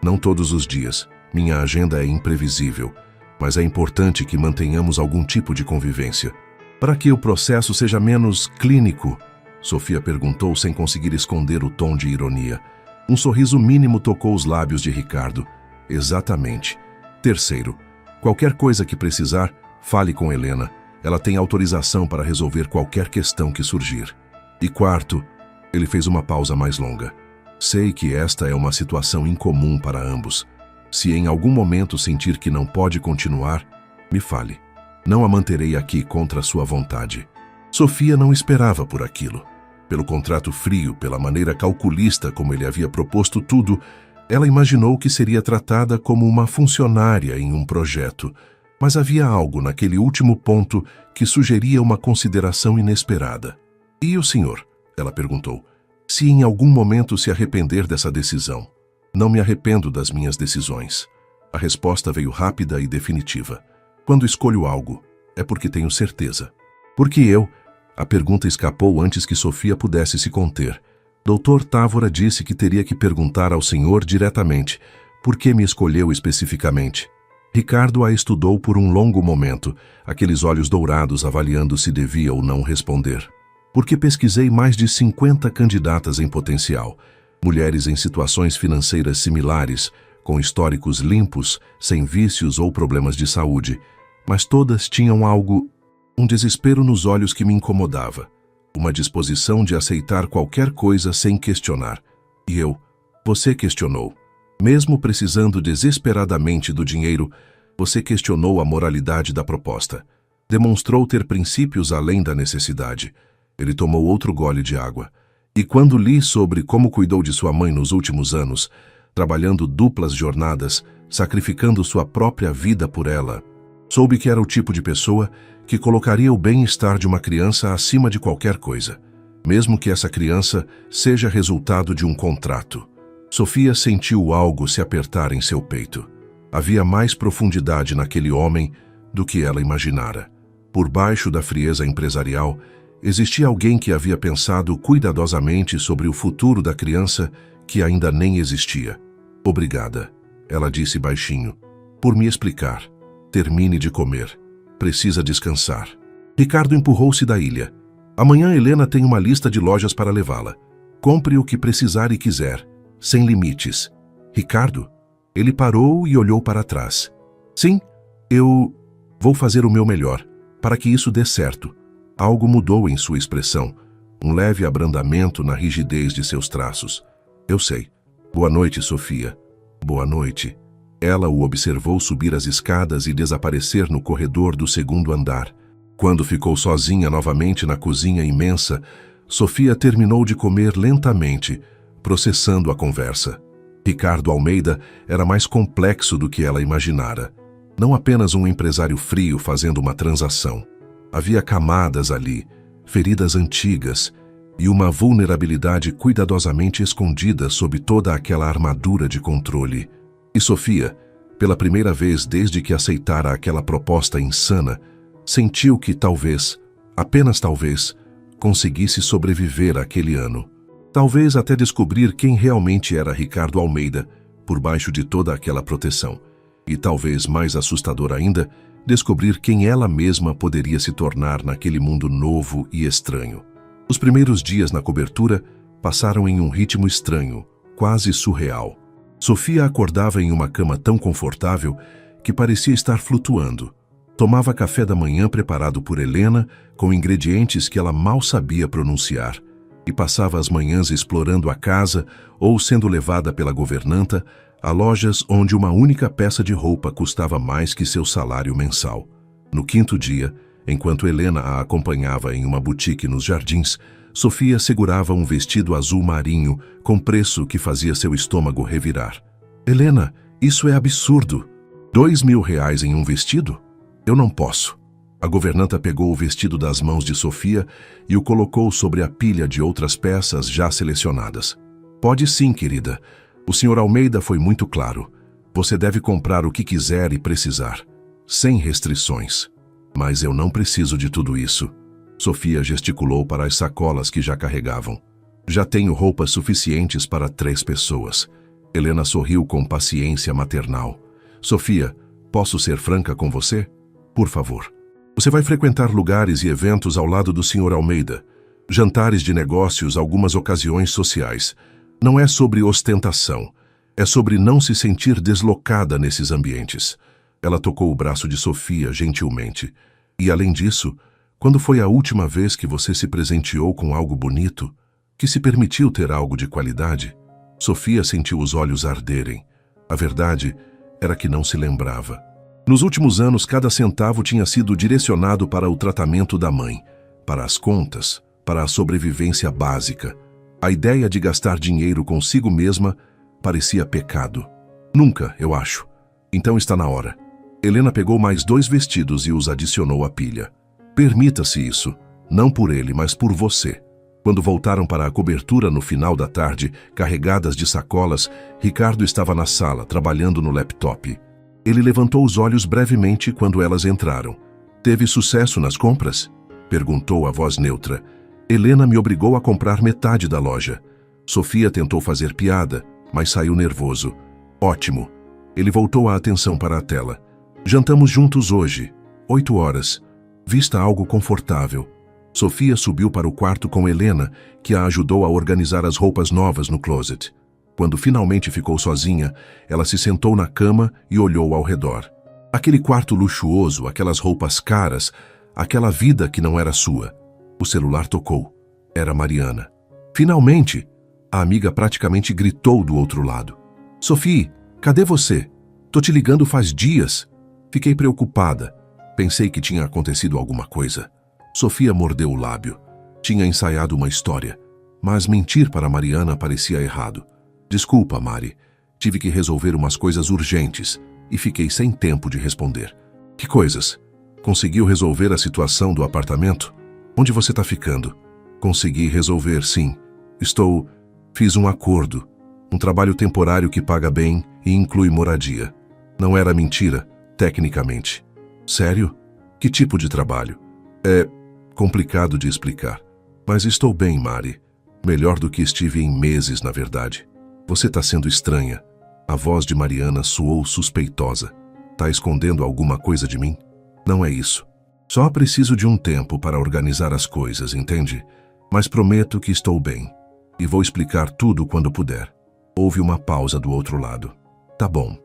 Não todos os dias. Minha agenda é imprevisível, mas é importante que mantenhamos algum tipo de convivência. Para que o processo seja menos clínico, Sofia perguntou sem conseguir esconder o tom de ironia. Um sorriso mínimo tocou os lábios de Ricardo. Exatamente. Terceiro, qualquer coisa que precisar, fale com Helena. Ela tem autorização para resolver qualquer questão que surgir. E quarto, ele fez uma pausa mais longa. Sei que esta é uma situação incomum para ambos. Se em algum momento sentir que não pode continuar, me fale. Não a manterei aqui contra sua vontade. Sofia não esperava por aquilo. Pelo contrato frio, pela maneira calculista como ele havia proposto tudo, ela imaginou que seria tratada como uma funcionária em um projeto. Mas havia algo naquele último ponto que sugeria uma consideração inesperada. E o senhor? Ela perguntou. Se em algum momento se arrepender dessa decisão. Não me arrependo das minhas decisões. A resposta veio rápida e definitiva. Quando escolho algo, é porque tenho certeza. Porque eu? A pergunta escapou antes que Sofia pudesse se conter. Dr. Távora disse que teria que perguntar ao senhor diretamente por que me escolheu especificamente. Ricardo a estudou por um longo momento, aqueles olhos dourados avaliando se devia ou não responder. Porque pesquisei mais de 50 candidatas em potencial, mulheres em situações financeiras similares, com históricos limpos, sem vícios ou problemas de saúde, mas todas tinham algo, um desespero nos olhos que me incomodava, uma disposição de aceitar qualquer coisa sem questionar. E você questionou. Mesmo precisando desesperadamente do dinheiro, você questionou a moralidade da proposta. Demonstrou ter princípios além da necessidade. Ele tomou outro gole de água. E quando li sobre como cuidou de sua mãe nos últimos anos, trabalhando duplas jornadas, sacrificando sua própria vida por ela, soube que era o tipo de pessoa que colocaria o bem-estar de uma criança acima de qualquer coisa, mesmo que essa criança seja resultado de um contrato. Sofia sentiu algo se apertar em seu peito. Havia mais profundidade naquele homem do que ela imaginara. Por baixo da frieza empresarial, existia alguém que havia pensado cuidadosamente sobre o futuro da criança que ainda nem existia. Obrigada, ela disse baixinho, por me explicar. Termine de comer. Precisa descansar. Ricardo empurrou-se da ilha. Amanhã Helena tem uma lista de lojas para levá-la. Compre o que precisar e quiser. Sem limites. Ricardo? Ele parou e olhou para trás. Sim, eu vou fazer o meu melhor, para que isso dê certo. Algo mudou em sua expressão, um leve abrandamento na rigidez de seus traços. Eu sei. Boa noite, Sofia. Boa noite. Ela o observou subir as escadas e desaparecer no corredor do segundo andar. Quando ficou sozinha novamente na cozinha imensa, Sofia terminou de comer lentamente, processando a conversa. Ricardo Almeida era mais complexo do que ela imaginara. Não apenas um empresário frio fazendo uma transação. Havia camadas ali, feridas antigas e uma vulnerabilidade cuidadosamente escondida sob toda aquela armadura de controle. E Sofia, pela primeira vez desde que aceitara aquela proposta insana, sentiu que talvez, apenas talvez, conseguisse sobreviver àquele ano. Talvez até descobrir quem realmente era Ricardo Almeida, por baixo de toda aquela proteção. E talvez mais assustador ainda, descobrir quem ela mesma poderia se tornar naquele mundo novo e estranho. Os primeiros dias na cobertura passaram em um ritmo estranho, quase surreal. Sofia acordava em uma cama tão confortável que parecia estar flutuando. Tomava café da manhã preparado por Helena com ingredientes que ela mal sabia pronunciar e passava as manhãs explorando a casa ou sendo levada pela governanta a lojas onde uma única peça de roupa custava mais que seu salário mensal. No quinto dia, enquanto Helena a acompanhava em uma boutique nos jardins, Sofia segurava um vestido azul marinho com preço que fazia seu estômago revirar. Helena, isso é absurdo! R$ 2.000 em um vestido? Eu não posso. A governanta pegou o vestido das mãos de Sofia e o colocou sobre a pilha de outras peças já selecionadas. Pode sim, querida. O Sr. Almeida foi muito claro. Você deve comprar o que quiser e precisar, sem restrições. Mas eu não preciso de tudo isso. Sofia gesticulou para as sacolas que já carregavam. Já tenho roupas suficientes para 3 pessoas. Helena sorriu com paciência maternal. Sofia, posso ser franca com você? Por favor. Você vai frequentar lugares e eventos ao lado do Sr. Almeida. Jantares de negócios, algumas ocasiões sociais. Não é sobre ostentação. É sobre não se sentir deslocada nesses ambientes. Ela tocou o braço de Sofia gentilmente. E além disso, quando foi a última vez que você se presenteou com algo bonito, que se permitiu ter algo de qualidade? Sofia sentiu os olhos arderem. A verdade era que não se lembrava. Nos últimos anos, cada centavo tinha sido direcionado para o tratamento da mãe, para as contas, para a sobrevivência básica. A ideia de gastar dinheiro consigo mesma parecia pecado. Nunca, eu acho. Então está na hora. Helena pegou mais 2 vestidos e os adicionou à pilha. Permita-se isso, não por ele, mas por você. Quando voltaram para a cobertura no final da tarde, carregadas de sacolas, Ricardo estava na sala, trabalhando no laptop. Ele levantou os olhos brevemente quando elas entraram. Teve sucesso nas compras? Perguntou a voz neutra. Helena me obrigou a comprar metade da loja. Sofia tentou fazer piada, mas saiu nervoso. Ótimo. Ele voltou a atenção para a tela. Jantamos juntos hoje, 8 horas. Vista algo confortável. Sofia subiu para o quarto com Helena, que a ajudou a organizar as roupas novas no closet. Quando finalmente ficou sozinha, ela se sentou na cama e olhou ao redor. Aquele quarto luxuoso, aquelas roupas caras, aquela vida que não era sua. O celular tocou. Era Mariana. Finalmente! A amiga praticamente gritou do outro lado. Sophie, cadê você? Tô te ligando faz dias. Fiquei preocupada. Pensei que tinha acontecido alguma coisa. Sofia mordeu o lábio. Tinha ensaiado uma história, mas mentir para Mariana parecia errado. Desculpa, Mari. Tive que resolver umas coisas urgentes e fiquei sem tempo de responder. Que coisas? Conseguiu resolver a situação do apartamento? Onde você está ficando? Consegui resolver, sim. Fiz um acordo. Um trabalho temporário que paga bem e inclui moradia. Não era mentira, tecnicamente. Sério? Que tipo de trabalho? É complicado de explicar. Mas estou bem, Mari. Melhor do que estive em meses, na verdade. Você está sendo estranha. A voz de Mariana soou suspeitosa. Tá escondendo alguma coisa de mim? Não é isso. Só preciso de um tempo para organizar as coisas, entende? Mas prometo que estou bem. E vou explicar tudo quando puder. Houve uma pausa do outro lado. Tá bom.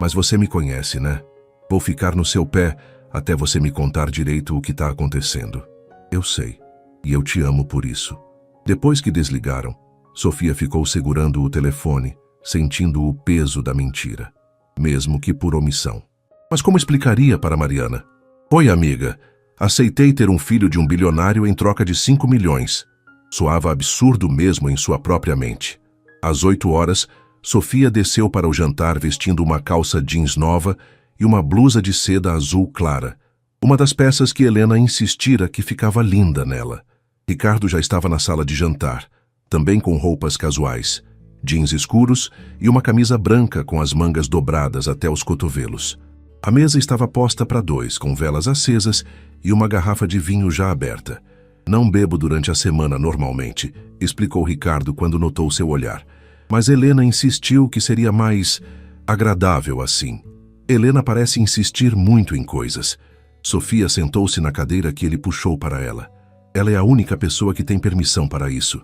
Mas você me conhece, né? Vou ficar no seu pé até você me contar direito o que está acontecendo. Eu sei. E eu te amo por isso. Depois que desligaram, Sofia ficou segurando o telefone, sentindo o peso da mentira, mesmo que por omissão. Mas como explicaria para Mariana? Oi, amiga. Aceitei ter um filho de um bilionário em troca de 5 milhões. Soava absurdo mesmo em sua própria mente. Às 8 horas, Sofia desceu para o jantar vestindo uma calça jeans nova e uma blusa de seda azul clara, uma das peças que Helena insistira que ficava linda nela. Ricardo já estava na sala de jantar, também com roupas casuais, jeans escuros e uma camisa branca com as mangas dobradas até os cotovelos. A mesa estava posta para 2, com velas acesas e uma garrafa de vinho já aberta. Não bebo durante a semana normalmente, explicou Ricardo quando notou seu olhar. Mas Helena insistiu que seria mais agradável assim. Helena parece insistir muito em coisas. Sofia sentou-se na cadeira que ele puxou para ela. Ela é a única pessoa que tem permissão para isso.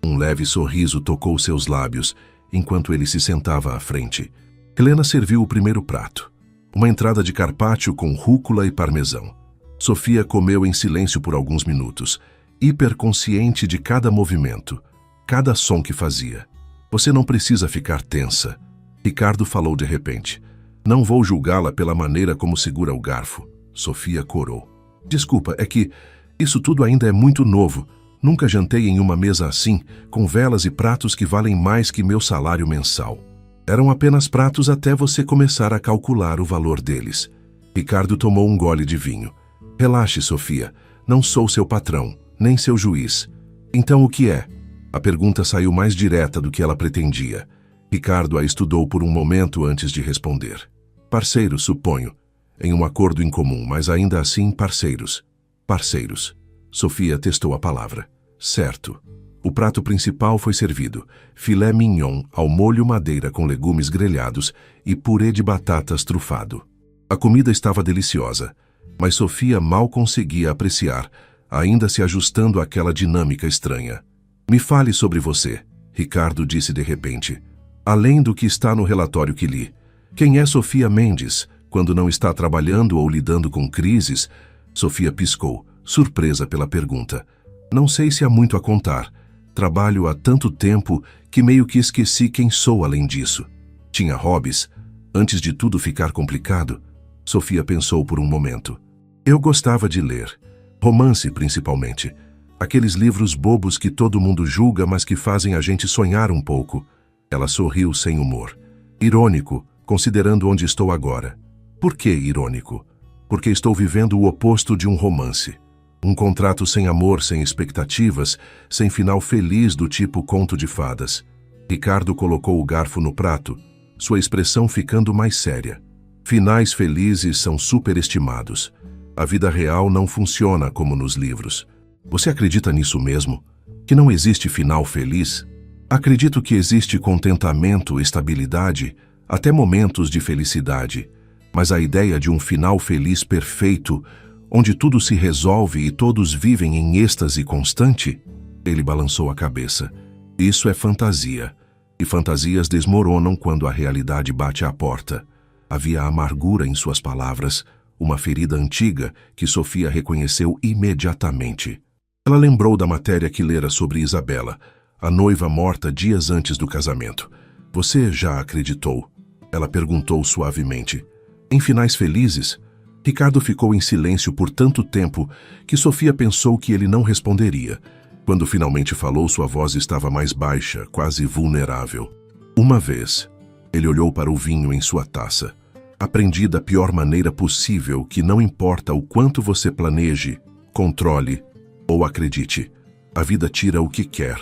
Um leve sorriso tocou seus lábios, enquanto ele se sentava à frente. Helena serviu o primeiro prato. Uma entrada de carpaccio com rúcula e parmesão. Sofia comeu em silêncio por alguns minutos, hiperconsciente de cada movimento, cada som que fazia. Você não precisa ficar tensa. Ricardo falou de repente. Não vou julgá-la pela maneira como segura o garfo. Sofia corou. Desculpa, é que isso tudo ainda é muito novo. Nunca jantei em uma mesa assim, com velas e pratos que valem mais que meu salário mensal. Eram apenas pratos até você começar a calcular o valor deles. Ricardo tomou um gole de vinho. Relaxe, Sofia. Não sou seu patrão, nem seu juiz. Então o que é? A pergunta saiu mais direta do que ela pretendia. Ricardo a estudou por um momento antes de responder. Parceiros, suponho. Em um acordo em comum, mas ainda assim parceiros. Parceiros. Sofia testou a palavra. Certo. O prato principal foi servido. Filé mignon ao molho madeira com legumes grelhados e purê de batatas trufado. A comida estava deliciosa, mas Sofia mal conseguia apreciar, ainda se ajustando àquela dinâmica estranha. Me fale sobre você, Ricardo disse de repente. Além do que está no relatório que li. Quem é Sofia Mendes, quando não está trabalhando ou lidando com crises? Sofia piscou, surpresa pela pergunta. Não sei se há muito a contar. Trabalho há tanto tempo que meio que esqueci quem sou além disso. Tinha hobbies? Antes de tudo ficar complicado? Sofia pensou por um momento. Eu gostava de ler. Romance, principalmente. Aqueles livros bobos que todo mundo julga, mas que fazem a gente sonhar um pouco. Ela sorriu sem humor. Irônico, considerando onde estou agora. Por que irônico? Porque estou vivendo o oposto de um romance. Um contrato sem amor, sem expectativas, sem final feliz do tipo conto de fadas. Ricardo colocou o garfo no prato, sua expressão ficando mais séria. Finais felizes são superestimados. A vida real não funciona como nos livros. Você acredita nisso mesmo? Que não existe final feliz? Acredito que existe contentamento, estabilidade, até momentos de felicidade. Mas a ideia de um final feliz perfeito, onde tudo se resolve e todos vivem em êxtase constante? Ele balançou a cabeça. Isso é fantasia. E fantasias desmoronam quando a realidade bate à porta. Havia amargura em suas palavras, uma ferida antiga que Sofia reconheceu imediatamente. Ela lembrou da matéria que lera sobre Isabela, a noiva morta dias antes do casamento. Você já acreditou? Ela perguntou suavemente. Em finais felizes? Ricardo ficou em silêncio por tanto tempo que Sofia pensou que ele não responderia. Quando finalmente falou, sua voz estava mais baixa, quase vulnerável. Uma vez, ele olhou para o vinho em sua taça. Aprendi da pior maneira possível que não importa o quanto você planeje, controle ou acredite, a vida tira o que quer,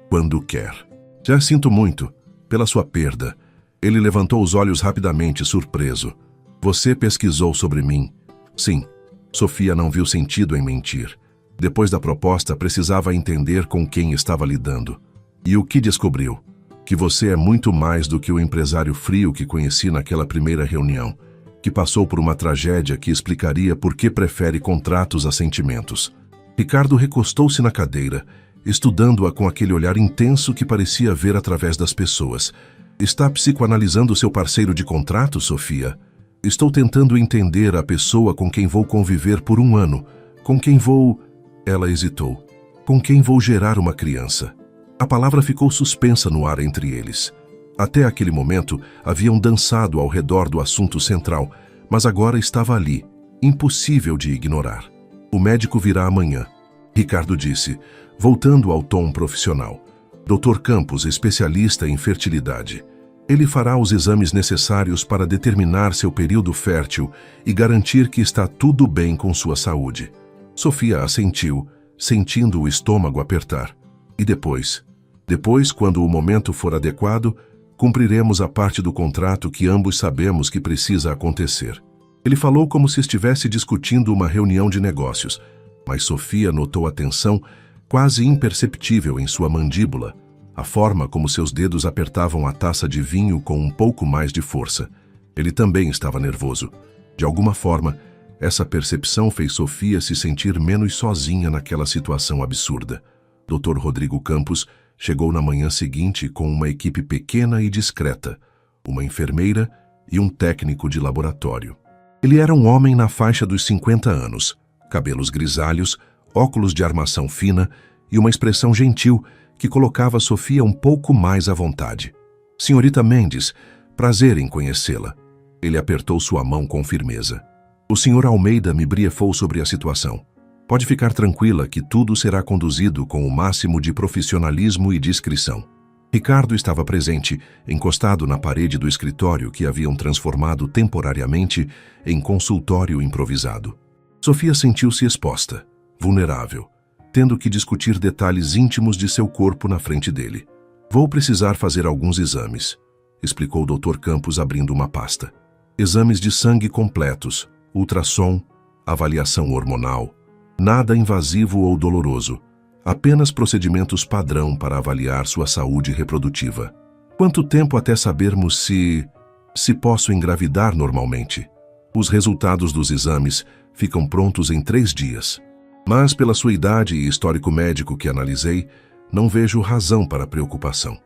quando quer. Já sinto muito, pela sua perda. Ele levantou os olhos rapidamente, surpreso. Você pesquisou sobre mim? Sim. Sofia não viu sentido em mentir. Depois da proposta, precisava entender com quem estava lidando. E o que descobriu? Que você é muito mais do que o empresário frio que conheci naquela primeira reunião, que passou por uma tragédia que explicaria por que prefere contratos a sentimentos. Ricardo recostou-se na cadeira, estudando-a com aquele olhar intenso que parecia ver através das pessoas. Está psicoanalisando seu parceiro de contrato, Sofia? Estou tentando entender a pessoa com quem vou conviver por um ano, com quem vou... Ela hesitou. Com quem vou gerar uma criança? A palavra ficou suspensa no ar entre eles. Até aquele momento, haviam dançado ao redor do assunto central, mas agora estava ali, impossível de ignorar. O médico virá amanhã, Ricardo disse, voltando ao tom profissional. Dr. Campos, especialista em fertilidade. Ele fará os exames necessários para determinar seu período fértil e garantir que está tudo bem com sua saúde. Sofia assentiu, sentindo o estômago apertar. E depois, quando o momento for adequado, cumpriremos a parte do contrato que ambos sabemos que precisa acontecer. Ele falou como se estivesse discutindo uma reunião de negócios, mas Sofia notou a tensão quase imperceptível em sua mandíbula, a forma como seus dedos apertavam a taça de vinho com um pouco mais de força. Ele também estava nervoso. De alguma forma, essa percepção fez Sofia se sentir menos sozinha naquela situação absurda. Dr. Rodrigo Campos chegou na manhã seguinte com uma equipe pequena e discreta, uma enfermeira e um técnico de laboratório. Ele era um homem na faixa dos 50 anos, cabelos grisalhos, óculos de armação fina e uma expressão gentil que colocava Sofia um pouco mais à vontade. Senhorita Mendes, prazer em conhecê-la. Ele apertou sua mão com firmeza. O Sr. Almeida me briefou sobre a situação. Pode ficar tranquila que tudo será conduzido com o máximo de profissionalismo e discrição. Ricardo estava presente, encostado na parede do escritório que haviam transformado temporariamente em consultório improvisado. Sofia sentiu-se exposta, vulnerável, tendo que discutir detalhes íntimos de seu corpo na frente dele. Vou precisar fazer alguns exames, explicou o Dr. Campos abrindo uma pasta. Exames de sangue completos, ultrassom, avaliação hormonal, nada invasivo ou doloroso, apenas procedimentos padrão para avaliar sua saúde reprodutiva. Quanto tempo até sabermos se posso engravidar normalmente? Os resultados dos exames ficam prontos em 3 dias. Mas pela sua idade e histórico médico que analisei, não vejo razão para preocupação.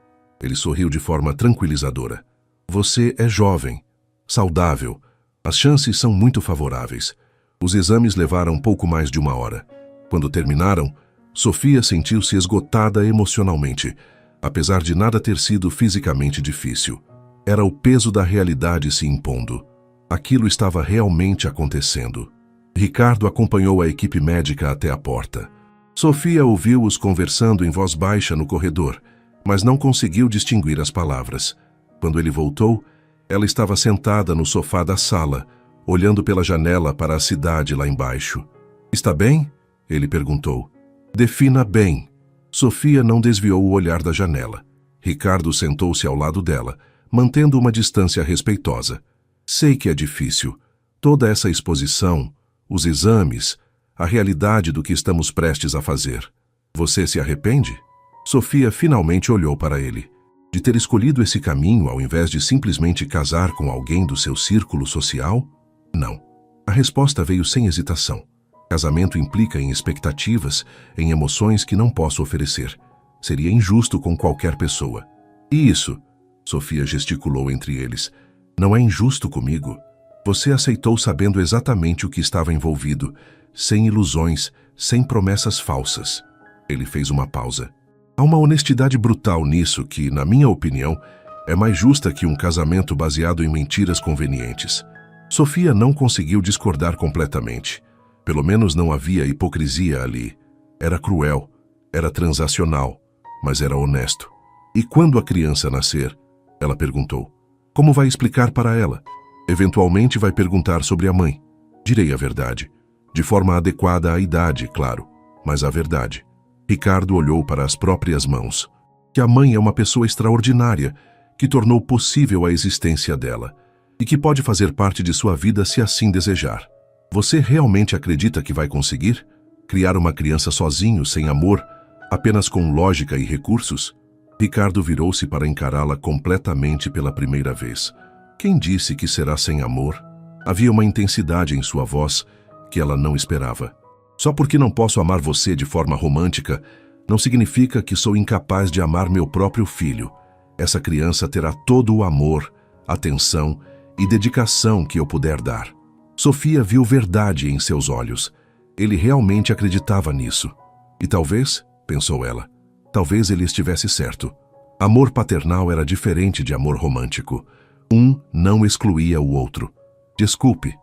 Ele sorriu de forma tranquilizadora. Você é jovem, saudável. As chances são muito favoráveis. Os exames levaram pouco mais de 1 hora. Quando terminaram, Sofia sentiu-se esgotada emocionalmente, apesar de nada ter sido fisicamente difícil. Era o peso da realidade se impondo. Aquilo estava realmente acontecendo. Ricardo acompanhou a equipe médica até a porta. Sofia ouviu-os conversando em voz baixa no corredor, mas não conseguiu distinguir as palavras. Quando ele voltou, ela estava sentada no sofá da sala, olhando pela janela para a cidade lá embaixo. Está bem? Ele perguntou. Defina bem. Sofia não desviou o olhar da janela. Ricardo sentou-se ao lado dela, mantendo uma distância respeitosa. Sei que é difícil. Toda essa exposição, os exames, a realidade do que estamos prestes a fazer. Você se arrepende? Sofia finalmente olhou para ele. De ter escolhido esse caminho ao invés de simplesmente casar com alguém do seu círculo social? Não. A resposta veio sem hesitação. Casamento implica em expectativas, em emoções que não posso oferecer. Seria injusto com qualquer pessoa. E isso, Sofia gesticulou entre eles, não é injusto comigo. Você aceitou sabendo exatamente o que estava envolvido, sem ilusões, sem promessas falsas. Ele fez uma pausa. Há uma honestidade brutal nisso que, na minha opinião, é mais justa que um casamento baseado em mentiras convenientes. Sofia não conseguiu discordar completamente. Pelo menos não havia hipocrisia ali. Era cruel, era transacional, mas era honesto. E quando a criança nascer, ela perguntou, como vai explicar para ela? Eventualmente vai perguntar sobre a mãe. Direi a verdade. De forma adequada à idade, claro, mas a verdade. Ricardo olhou para as próprias mãos. Que a mãe é uma pessoa extraordinária, que tornou possível a existência dela, e que pode fazer parte de sua vida se assim desejar. Você realmente acredita que vai conseguir? Criar uma criança sozinho, sem amor, apenas com lógica e recursos? Ricardo virou-se para encará-la completamente pela primeira vez. Quem disse que será sem amor? Havia uma intensidade em sua voz que ela não esperava. Só porque não posso amar você de forma romântica, não significa que sou incapaz de amar meu próprio filho. Essa criança terá todo o amor, atenção e dedicação que eu puder dar. Sofia viu verdade em seus olhos. Ele realmente acreditava nisso. E talvez, pensou ela, talvez ele estivesse certo. Amor paternal era diferente de amor romântico. Um não excluía o outro. Desculpe,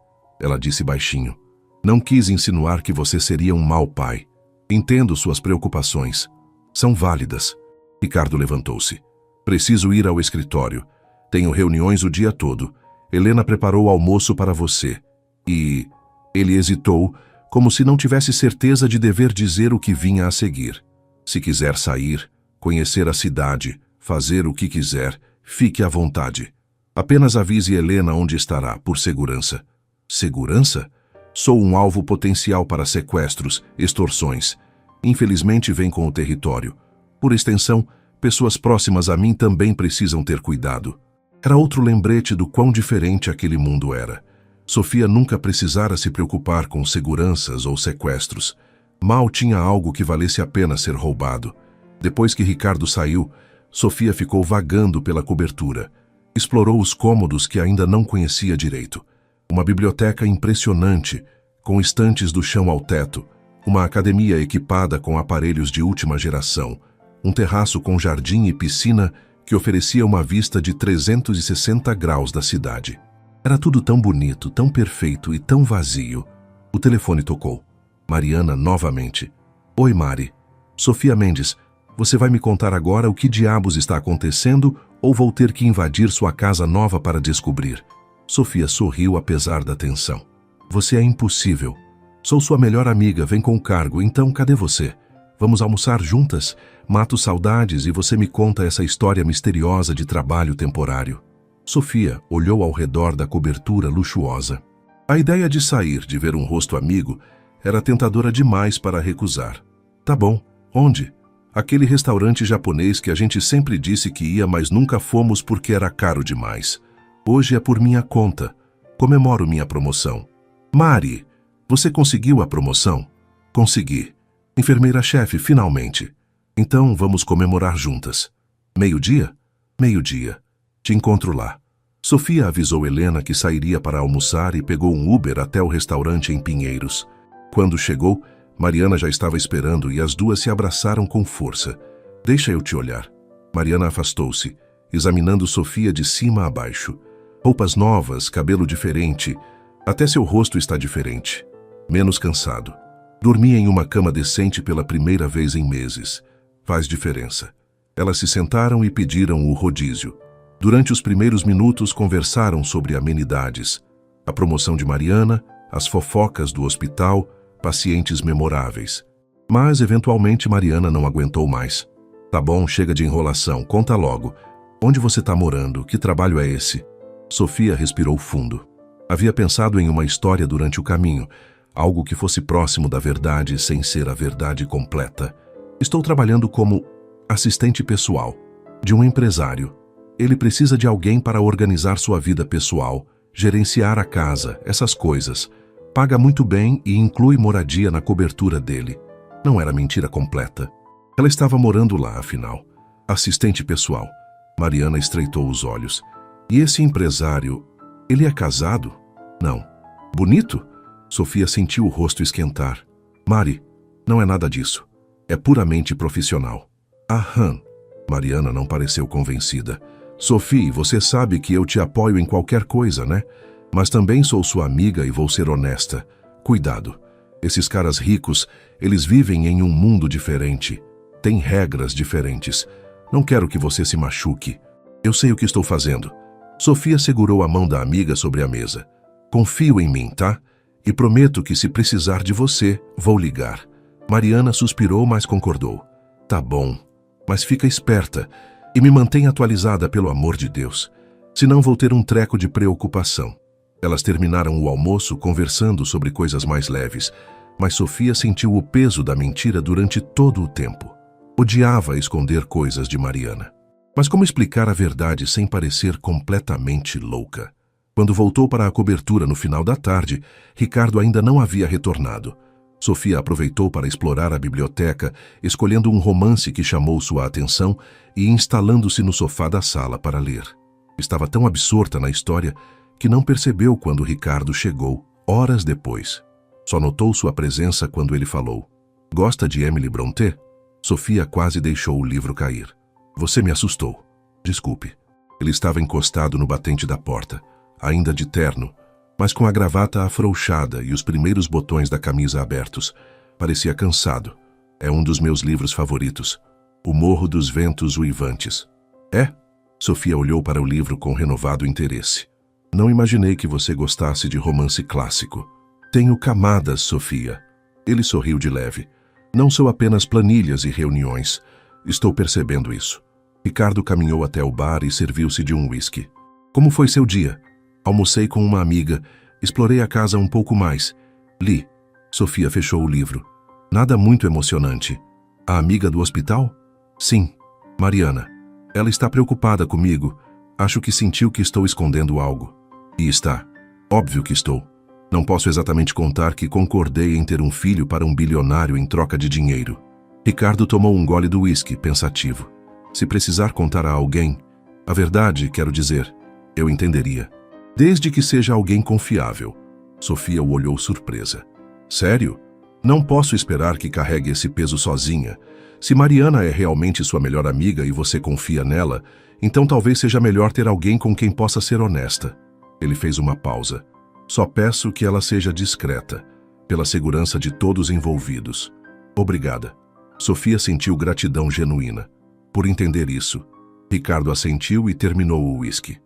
ela disse baixinho. Não quis insinuar que você seria um mau pai. Entendo suas preocupações. São válidas. Ricardo levantou-se. Preciso ir ao escritório. Tenho reuniões o dia todo. Helena preparou o almoço para você. E... Ele hesitou, como se não tivesse certeza de dever dizer o que vinha a seguir. Se quiser sair, conhecer a cidade, fazer o que quiser, fique à vontade. Apenas avise Helena onde estará, por segurança. Segurança? Sou um alvo potencial para sequestros, extorsões. Infelizmente vem com o território. Por extensão, pessoas próximas a mim também precisam ter cuidado. Era outro lembrete do quão diferente aquele mundo era. Sofia nunca precisara se preocupar com seguranças ou sequestros. Mal tinha algo que valesse a pena ser roubado. Depois que Ricardo saiu, Sofia ficou vagando pela cobertura. Explorou os cômodos que ainda não conhecia direito. Uma biblioteca impressionante, com estantes do chão ao teto, uma academia equipada com aparelhos de última geração, um terraço com jardim e piscina que oferecia uma vista de 360 graus da cidade. Era tudo tão bonito, tão perfeito e tão vazio. O telefone tocou. Mariana novamente. Oi, Mari. Sofia Mendes, você vai me contar agora o que diabos está acontecendo ou vou ter que invadir sua casa nova para descobrir? Sofia sorriu apesar da tensão. Você é impossível. Sou sua melhor amiga, vem com o cargo, então cadê você? Vamos almoçar juntas? Mato saudades e você me conta essa história misteriosa de trabalho temporário. Sofia olhou ao redor da cobertura luxuosa. A ideia de sair, de ver um rosto amigo, era tentadora demais para recusar. Tá bom, onde? Aquele restaurante japonês que a gente sempre disse que ia, mas nunca fomos porque era caro demais. Hoje é por minha conta. Comemoro minha promoção. Mari, você conseguiu a promoção? Consegui. Enfermeira-chefe, finalmente. Então vamos comemorar juntas. Meio-dia? Meio-dia. Te encontro lá. Sofia avisou Helena que sairia para almoçar e pegou um Uber até o restaurante em Pinheiros. Quando chegou, Mariana já estava esperando e as duas se abraçaram com força. Deixa eu te olhar. Mariana afastou-se, examinando Sofia de cima a baixo. Roupas novas, cabelo diferente, até seu rosto está diferente. Menos cansado. Dormia em uma cama decente pela primeira vez em meses. Faz diferença. Elas se sentaram e pediram o rodízio. Durante os primeiros minutos conversaram sobre amenidades, a promoção de Mariana, as fofocas do hospital, pacientes memoráveis. Mas, eventualmente, Mariana não aguentou mais. Tá bom, chega de enrolação, conta logo. Onde você tá morando? Que trabalho é esse? Sofia respirou fundo. Havia pensado em uma história durante o caminho, algo que fosse próximo da verdade sem ser a verdade completa. Estou trabalhando como assistente pessoal de um empresário. Ele precisa de alguém para organizar sua vida pessoal, gerenciar a casa, essas coisas. Paga muito bem e inclui moradia na cobertura dele. Não era mentira completa. Ela estava morando lá, afinal. Assistente pessoal. Mariana estreitou os olhos. E esse empresário, ele é casado? Não. Bonito? Sofia sentiu o rosto esquentar. Mari, não é nada disso. É puramente profissional. Aham. Mariana não pareceu convencida. Sophie, você sabe que eu te apoio em qualquer coisa, né? Mas também sou sua amiga e vou ser honesta. Cuidado. Esses caras ricos, eles vivem em um mundo diferente. Têm regras diferentes. Não quero que você se machuque. Eu sei o que estou fazendo. Sofia segurou a mão da amiga sobre a mesa. Confio em mim, tá? E prometo que se precisar de você, vou ligar. Mariana suspirou, mas concordou. Tá bom, mas fica esperta e me mantém atualizada, pelo amor de Deus. Senão vou ter um treco de preocupação. Elas terminaram o almoço conversando sobre coisas mais leves, mas Sofia sentiu o peso da mentira durante todo o tempo. Odiava esconder coisas de Mariana. Mas como explicar a verdade sem parecer completamente louca? Quando voltou para a cobertura no final da tarde, Ricardo ainda não havia retornado. Sofia aproveitou para explorar a biblioteca, escolhendo um romance que chamou sua atenção e instalando-se no sofá da sala para ler. Estava tão absorta na história que não percebeu quando Ricardo chegou, horas depois. Só notou sua presença quando ele falou. Gosta de Emily Brontë? Sofia quase deixou o livro cair. Você me assustou. Desculpe. Ele estava encostado no batente da porta, ainda de terno, mas com a gravata afrouxada e os primeiros botões da camisa abertos. Parecia cansado. É um dos meus livros favoritos. O Morro dos Ventos Uivantes. É? Sofia olhou para o livro com renovado interesse. Não imaginei que você gostasse de romance clássico. Tenho camadas, Sofia. Ele sorriu de leve. Não sou apenas planilhas e reuniões. Estou percebendo isso. Ricardo caminhou até o bar e serviu-se de um whisky. Como foi seu dia? Almocei com uma amiga. Explorei a casa um pouco mais. Li. Sofia fechou o livro. Nada muito emocionante. A amiga do hospital? Sim. Mariana. Ela está preocupada comigo. Acho que sentiu que estou escondendo algo. E está. Óbvio que estou. Não posso exatamente contar que concordei em ter um filho para um bilionário em troca de dinheiro. Ricardo tomou um gole do uísque, pensativo. Se precisar contar a alguém, a verdade, quero dizer, eu entenderia. Desde que seja alguém confiável. Sofia o olhou surpresa. Sério? Não posso esperar que carregue esse peso sozinha. Se Mariana é realmente sua melhor amiga e você confia nela, então talvez seja melhor ter alguém com quem possa ser honesta. Ele fez uma pausa. Só peço que ela seja discreta, pela segurança de todos envolvidos. Obrigada. Sofia sentiu gratidão genuína. Por entender isso. Ricardo assentiu e terminou o uísque.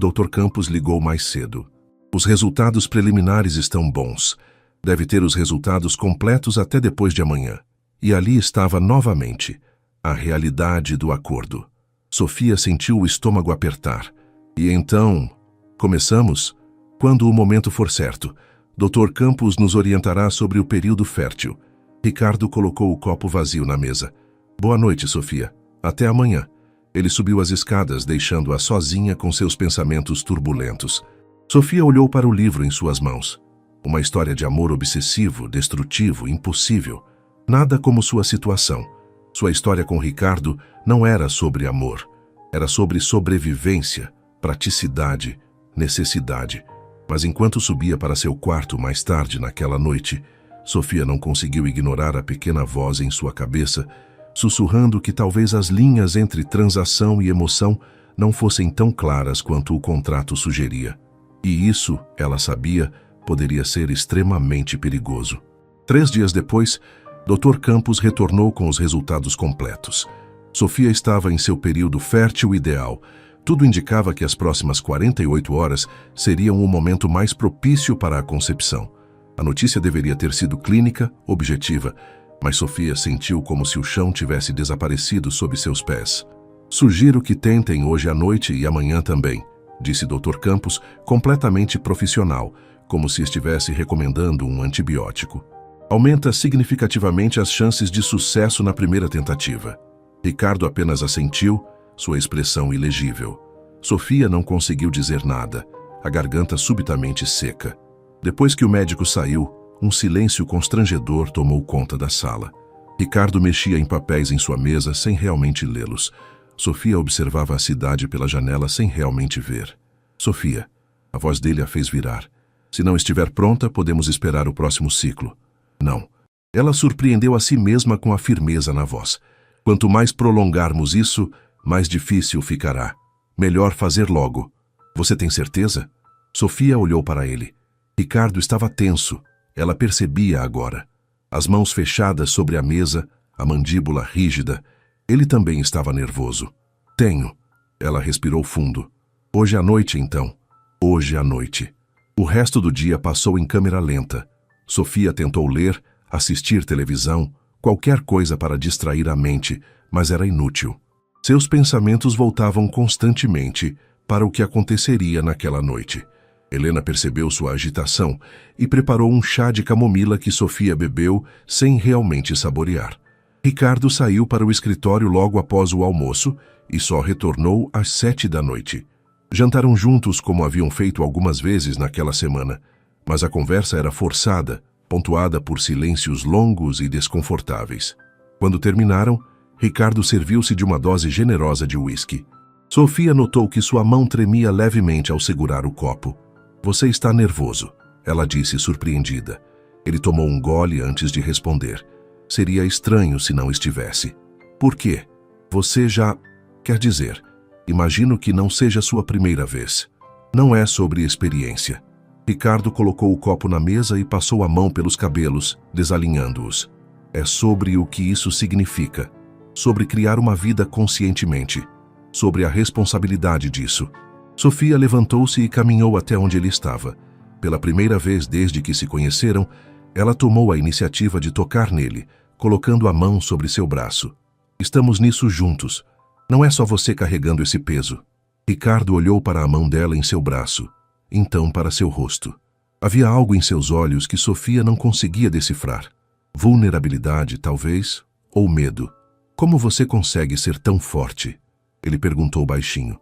Dr. Campos ligou mais cedo. Os resultados preliminares estão bons. Deve ter os resultados completos até depois de amanhã. E ali estava novamente a realidade do acordo. Sofia sentiu o estômago apertar. E então, começamos? Quando o momento for certo, Dr. Campos nos orientará sobre o período fértil. Ricardo colocou o copo vazio na mesa. Boa noite, Sofia. Até amanhã. Ele subiu as escadas, deixando-a sozinha com seus pensamentos turbulentos. Sofia olhou para o livro em suas mãos. Uma história de amor obsessivo, destrutivo, impossível. Nada como sua situação. Sua história com Ricardo não era sobre amor. Era sobre sobrevivência, praticidade, necessidade. Mas enquanto subia para seu quarto mais tarde naquela noite, Sofia não conseguiu ignorar a pequena voz em sua cabeça, sussurrando que talvez as linhas entre transação e emoção não fossem tão claras quanto o contrato sugeria. E isso, ela sabia, poderia ser extremamente perigoso. 3 dias depois, Dr. Campos retornou com os resultados completos. Sofia estava em seu período fértil ideal. Tudo indicava que as próximas 48 horas seriam o momento mais propício para a concepção. A notícia deveria ter sido clínica, objetiva, mas Sofia sentiu como se o chão tivesse desaparecido sob seus pés. Sugiro que tentem hoje à noite e amanhã também, disse Dr. Campos, completamente profissional, como se estivesse recomendando um antibiótico. Aumenta significativamente as chances de sucesso na primeira tentativa. Ricardo apenas assentiu, sua expressão ilegível. Sofia não conseguiu dizer nada, a garganta subitamente seca. Depois que o médico saiu, um silêncio constrangedor tomou conta da sala. Ricardo mexia em papéis em sua mesa sem realmente lê-los. Sofia observava a cidade pela janela sem realmente ver. Sofia, a voz dele a fez virar. Se não estiver pronta, podemos esperar o próximo ciclo. Não. Ela surpreendeu a si mesma com a firmeza na voz. Quanto mais prolongarmos isso, mais difícil ficará. Melhor fazer logo. Você tem certeza? Sofia olhou para ele. Ricardo estava tenso. Ela percebia agora. As mãos fechadas sobre a mesa, a mandíbula rígida. Ele também estava nervoso. Tenho. Ela respirou fundo. Hoje à noite, então. Hoje à noite. O resto do dia passou em câmera lenta. Sofia tentou ler, assistir televisão, qualquer coisa para distrair a mente, mas era inútil. Seus pensamentos voltavam constantemente para o que aconteceria naquela noite. Helena percebeu sua agitação e preparou um chá de camomila que Sofia bebeu sem realmente saborear. Ricardo saiu para o escritório logo após o almoço e só retornou às 7 da noite. Jantaram juntos como haviam feito algumas vezes naquela semana, mas a conversa era forçada, pontuada por silêncios longos e desconfortáveis. Quando terminaram, Ricardo serviu-se de uma dose generosa de uísque. Sofia notou que sua mão tremia levemente ao segurar o copo. Você está nervoso, ela disse surpreendida. Ele tomou um gole antes de responder. Seria estranho se não estivesse. Por quê? Você já... Quer dizer, imagino que não seja sua primeira vez. Não é sobre experiência. Ricardo colocou o copo na mesa e passou a mão pelos cabelos, desalinhando-os. É sobre o que isso significa. Sobre criar uma vida conscientemente. Sobre a responsabilidade disso. Sofia levantou-se e caminhou até onde ele estava. Pela primeira vez desde que se conheceram, ela tomou a iniciativa de tocar nele, colocando a mão sobre seu braço. Estamos nisso juntos. Não é só você carregando esse peso. Ricardo olhou para a mão dela em seu braço, então para seu rosto. Havia algo em seus olhos que Sofia não conseguia decifrar. Vulnerabilidade, talvez, ou medo. Como você consegue ser tão forte? Ele perguntou baixinho.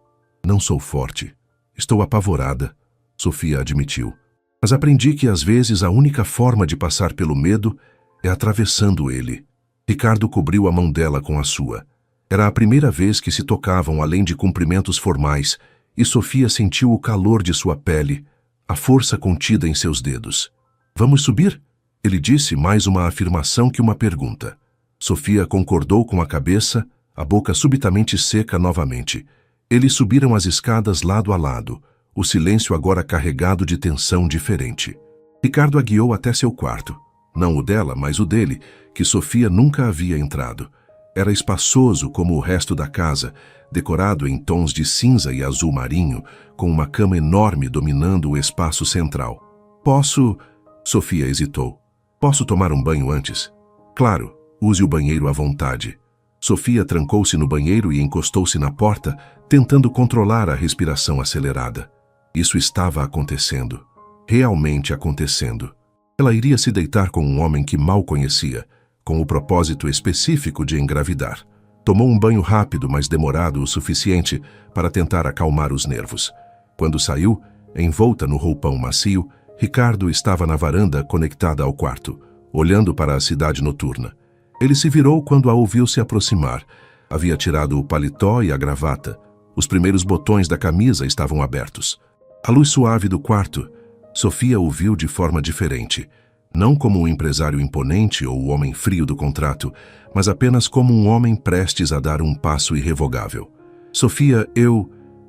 Não sou forte. Estou apavorada, Sofia admitiu. Mas aprendi que às vezes a única forma de passar pelo medo é atravessando ele. Ricardo cobriu a mão dela com a sua. Era a primeira vez que se tocavam além de cumprimentos formais, e Sofia sentiu o calor de sua pele, a força contida em seus dedos. Vamos subir? Ele disse mais uma afirmação que uma pergunta. Sofia concordou com a cabeça, a boca subitamente seca novamente. Eles subiram as escadas lado a lado, o silêncio agora carregado de tensão diferente. Ricardo a guiou até seu quarto. Não o dela, mas o dele, que Sofia nunca havia entrado. Era espaçoso como o resto da casa, decorado em tons de cinza e azul marinho, com uma cama enorme dominando o espaço central. Posso... Sofia hesitou. Posso tomar um banho antes? Claro, use o banheiro à vontade. Sofia trancou-se no banheiro e encostou-se na porta, tentando controlar a respiração acelerada. Isso estava acontecendo. Realmente acontecendo. Ela iria se deitar com um homem que mal conhecia, com o propósito específico de engravidar. Tomou um banho rápido, mas demorado o suficiente para tentar acalmar os nervos. Quando saiu, envolta no roupão macio, Ricardo estava na varanda conectada ao quarto, olhando para a cidade noturna. Ele se virou quando a ouviu se aproximar. Havia tirado o paletó e a gravata. Os primeiros botões da camisa estavam abertos. A luz suave do quarto, Sofia o viu de forma diferente. Não como um empresário imponente ou o homem frio do contrato, mas apenas como um homem prestes a dar um passo irrevogável. Sofia,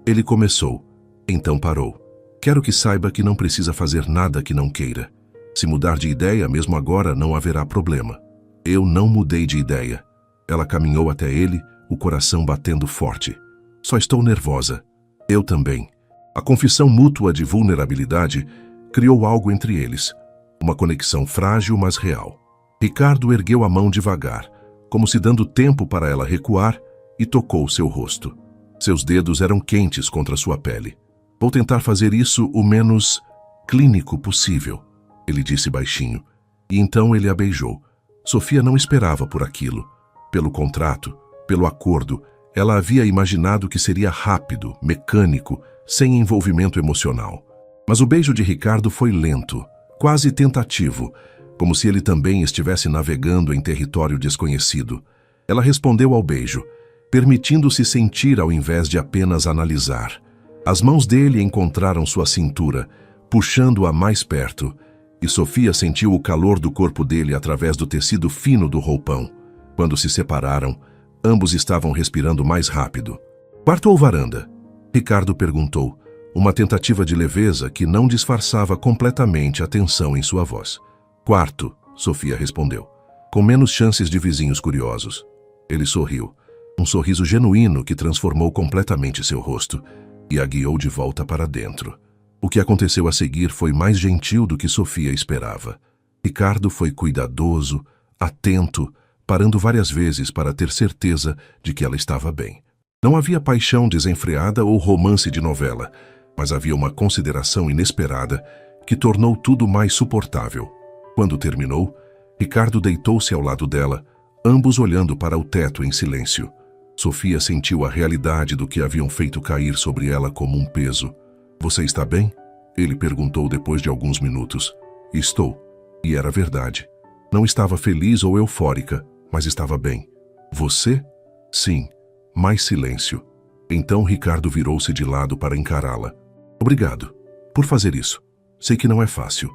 Ele começou. Então parou. Quero que saiba que não precisa fazer nada que não queira. Se mudar de ideia, mesmo agora, não haverá problema. Eu não mudei de ideia. Ela caminhou até ele, o coração batendo forte. Só estou nervosa. Eu também. A confissão mútua de vulnerabilidade criou algo entre eles. Uma conexão frágil, mas real. Ricardo ergueu a mão devagar, como se dando tempo para ela recuar, e tocou seu rosto. Seus dedos eram quentes contra sua pele. Vou tentar fazer isso o menos clínico possível, ele disse baixinho. E então ele a beijou. Sofia não esperava por aquilo. Pelo contrato, pelo acordo, ela havia imaginado que seria rápido, mecânico, sem envolvimento emocional. Mas o beijo de Ricardo foi lento, quase tentativo, como se ele também estivesse navegando em território desconhecido. Ela respondeu ao beijo, permitindo-se sentir ao invés de apenas analisar. As mãos dele encontraram sua cintura, puxando-a mais perto, e Sofia sentiu o calor do corpo dele através do tecido fino do roupão. Quando se separaram, ambos estavam respirando mais rápido. Quarto ou varanda? Ricardo perguntou, uma tentativa de leveza que não disfarçava completamente a tensão em sua voz. Quarto, Sofia respondeu, com menos chances de vizinhos curiosos. Ele sorriu, um sorriso genuíno que transformou completamente seu rosto, e a guiou de volta para dentro. O que aconteceu a seguir foi mais gentil do que Sofia esperava. Ricardo foi cuidadoso, atento, parando várias vezes para ter certeza de que ela estava bem. Não havia paixão desenfreada ou romance de novela, mas havia uma consideração inesperada que tornou tudo mais suportável. Quando terminou, Ricardo deitou-se ao lado dela, ambos olhando para o teto em silêncio. Sofia sentiu a realidade do que haviam feito cair sobre ela como um peso. Você está bem? Ele perguntou depois de alguns minutos. Estou. E era verdade. Não estava feliz ou eufórica, mas estava bem. Você? Sim. Mais silêncio. Então Ricardo virou-se de lado para encará-la. Obrigado por fazer isso. Sei que não é fácil.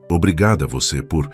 Obrigada a você por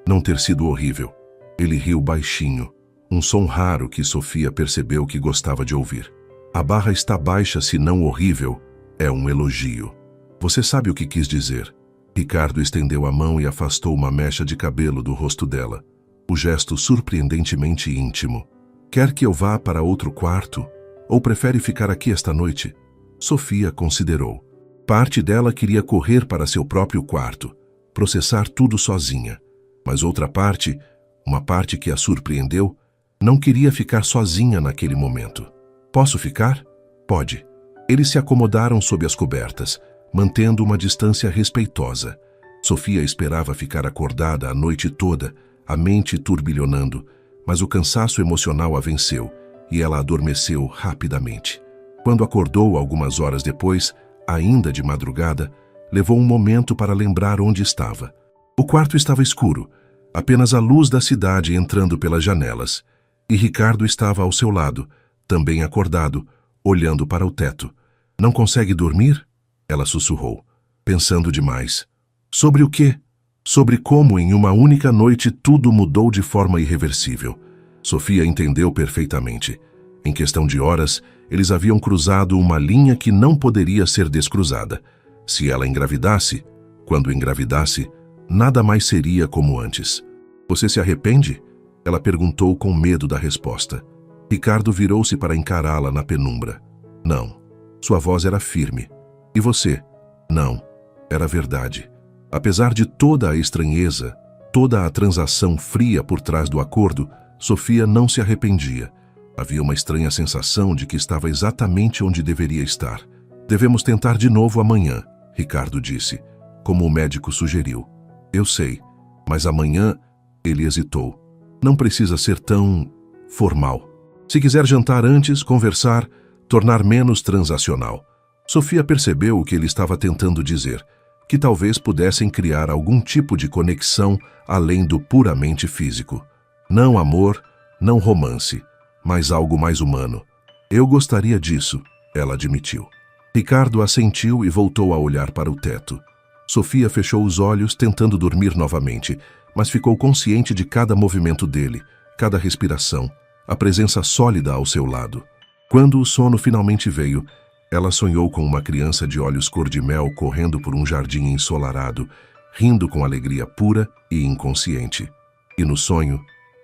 não ter sido horrível. Ele riu baixinho, um som raro que Sofia percebeu que gostava de ouvir. A barra está baixa, se não horrível, é um elogio. Você sabe o que quis dizer. Ricardo estendeu a mão e afastou uma mecha de cabelo do rosto dela. O gesto surpreendentemente íntimo. Quer que eu vá para outro quarto? Ou prefere ficar aqui esta noite? Sofia considerou. Parte dela queria correr para seu próprio quarto, processar tudo sozinha. Mas outra parte, uma parte que a surpreendeu, não queria ficar sozinha naquele momento. Posso ficar? Pode. Eles se acomodaram sob as cobertas, mantendo uma distância respeitosa. Sofia esperava ficar acordada a noite toda, a mente turbilhonando, mas o cansaço emocional a venceu e ela adormeceu rapidamente. Quando acordou algumas horas depois, ainda de madrugada, levou um momento para lembrar onde estava. O quarto estava escuro, apenas a luz da cidade entrando pelas janelas. E Ricardo estava ao seu lado, também acordado, olhando para o teto. Não consegue dormir? Ela sussurrou, pensando demais. Sobre o quê? Sobre como em uma única noite tudo mudou de forma irreversível. Sofia entendeu perfeitamente. Em questão de horas, eles haviam cruzado uma linha que não poderia ser descruzada. Se ela engravidasse, quando engravidasse, nada mais seria como antes. Você se arrepende? Ela perguntou com medo da resposta. Ricardo virou-se para encará-la na penumbra. Não. Sua voz era firme. E você? Não. Era verdade. Apesar de toda a estranheza, toda a transação fria por trás do acordo, Sofia não se arrependia. Havia uma estranha sensação de que estava exatamente onde deveria estar. Devemos tentar de novo amanhã, Ricardo disse, como o médico sugeriu. Eu sei, mas amanhã... Ele hesitou. Não precisa ser tão... formal. Se quiser jantar antes, conversar, tornar menos transacional. Sofia percebeu o que ele estava tentando dizer, que talvez pudessem criar algum tipo de conexão além do puramente físico. Não amor, não romance, mas algo mais humano. Eu gostaria disso, ela admitiu. Ricardo assentiu e voltou a olhar para o teto. Sofia fechou os olhos, tentando dormir novamente, mas ficou consciente de cada movimento dele, cada respiração, a presença sólida ao seu lado. Quando o sono finalmente veio, ela sonhou com uma criança de olhos cor-de-mel correndo por um jardim ensolarado, rindo com alegria pura e inconsciente. E no sonho,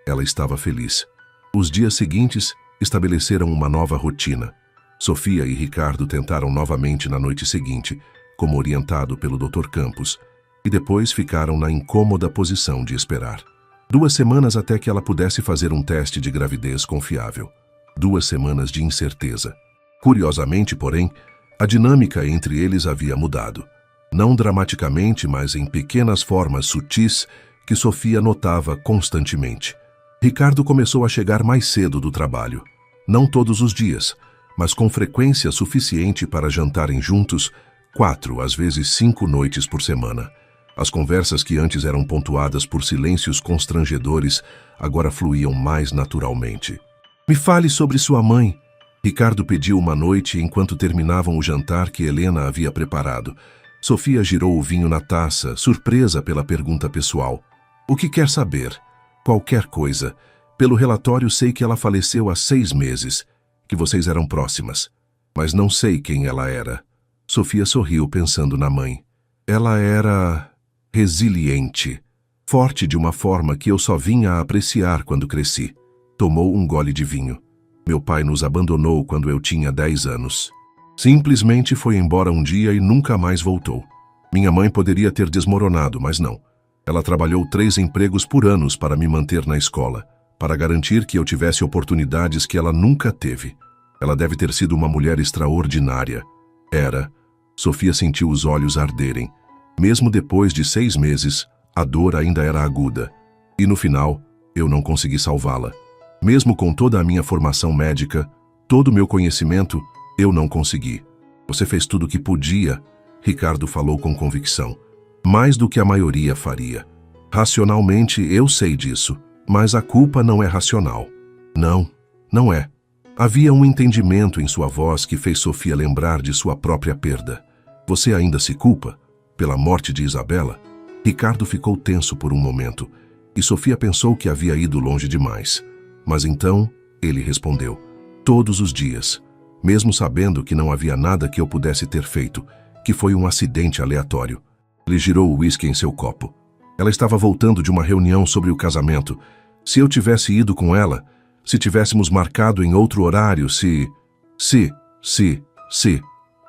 ela estava feliz. Os dias seguintes estabeleceram uma nova rotina. Sofia e Ricardo tentaram novamente na noite seguinte, como orientado pelo Dr. Campos, e depois ficaram na incômoda posição de esperar. 2 semanas até que ela pudesse fazer um teste de gravidez confiável. 2 semanas de incerteza. Curiosamente, porém, a dinâmica entre eles havia mudado. Não dramaticamente, mas em pequenas formas sutis que Sofia notava constantemente. Ricardo começou a chegar mais cedo do trabalho. Não todos os dias, mas com frequência suficiente para jantarem juntos 4, às vezes 5 noites por semana. As conversas que antes eram pontuadas por silêncios constrangedores agora fluíam mais naturalmente. Me fale sobre sua mãe, Ricardo pediu uma noite enquanto terminavam o jantar que Helena havia preparado. Sofia girou o vinho na taça, surpresa pela pergunta pessoal. O que quer saber? Qualquer coisa. Pelo relatório sei que ela faleceu há 6 meses, que vocês eram próximas. Mas não sei quem ela era. Sofia sorriu pensando na mãe. Ela era... resiliente, forte de uma forma que eu só vinha a apreciar quando cresci. Tomou um gole de vinho. Meu pai nos abandonou quando eu tinha 10 anos. Simplesmente foi embora um dia e nunca mais voltou. Minha mãe poderia ter desmoronado, mas não. Ela trabalhou 3 empregos por ano para me manter na escola, para garantir que eu tivesse oportunidades que ela nunca teve. Ela deve ter sido uma mulher extraordinária. Era. Sofia sentiu os olhos arderem. Mesmo depois de 6 meses, a dor ainda era aguda. E no final, eu não consegui salvá-la. Mesmo com toda a minha formação médica, todo o meu conhecimento, eu não consegui. Você fez tudo o que podia, Ricardo falou com convicção. Mais do que a maioria faria. Racionalmente, eu sei disso, mas a culpa não é racional. Não, não é. Havia um entendimento em sua voz que fez Sofia lembrar de sua própria perda. Você ainda se culpa? Pela morte de Isabela? Ricardo ficou tenso por um momento, e Sofia pensou que havia ido longe demais. Mas então, ele respondeu, todos os dias, mesmo sabendo que não havia nada que eu pudesse ter feito, que foi um acidente aleatório. Ele girou o uísque em seu copo. Ela estava voltando de uma reunião sobre o casamento. Se eu tivesse ido com ela, se tivéssemos marcado em outro horário, se...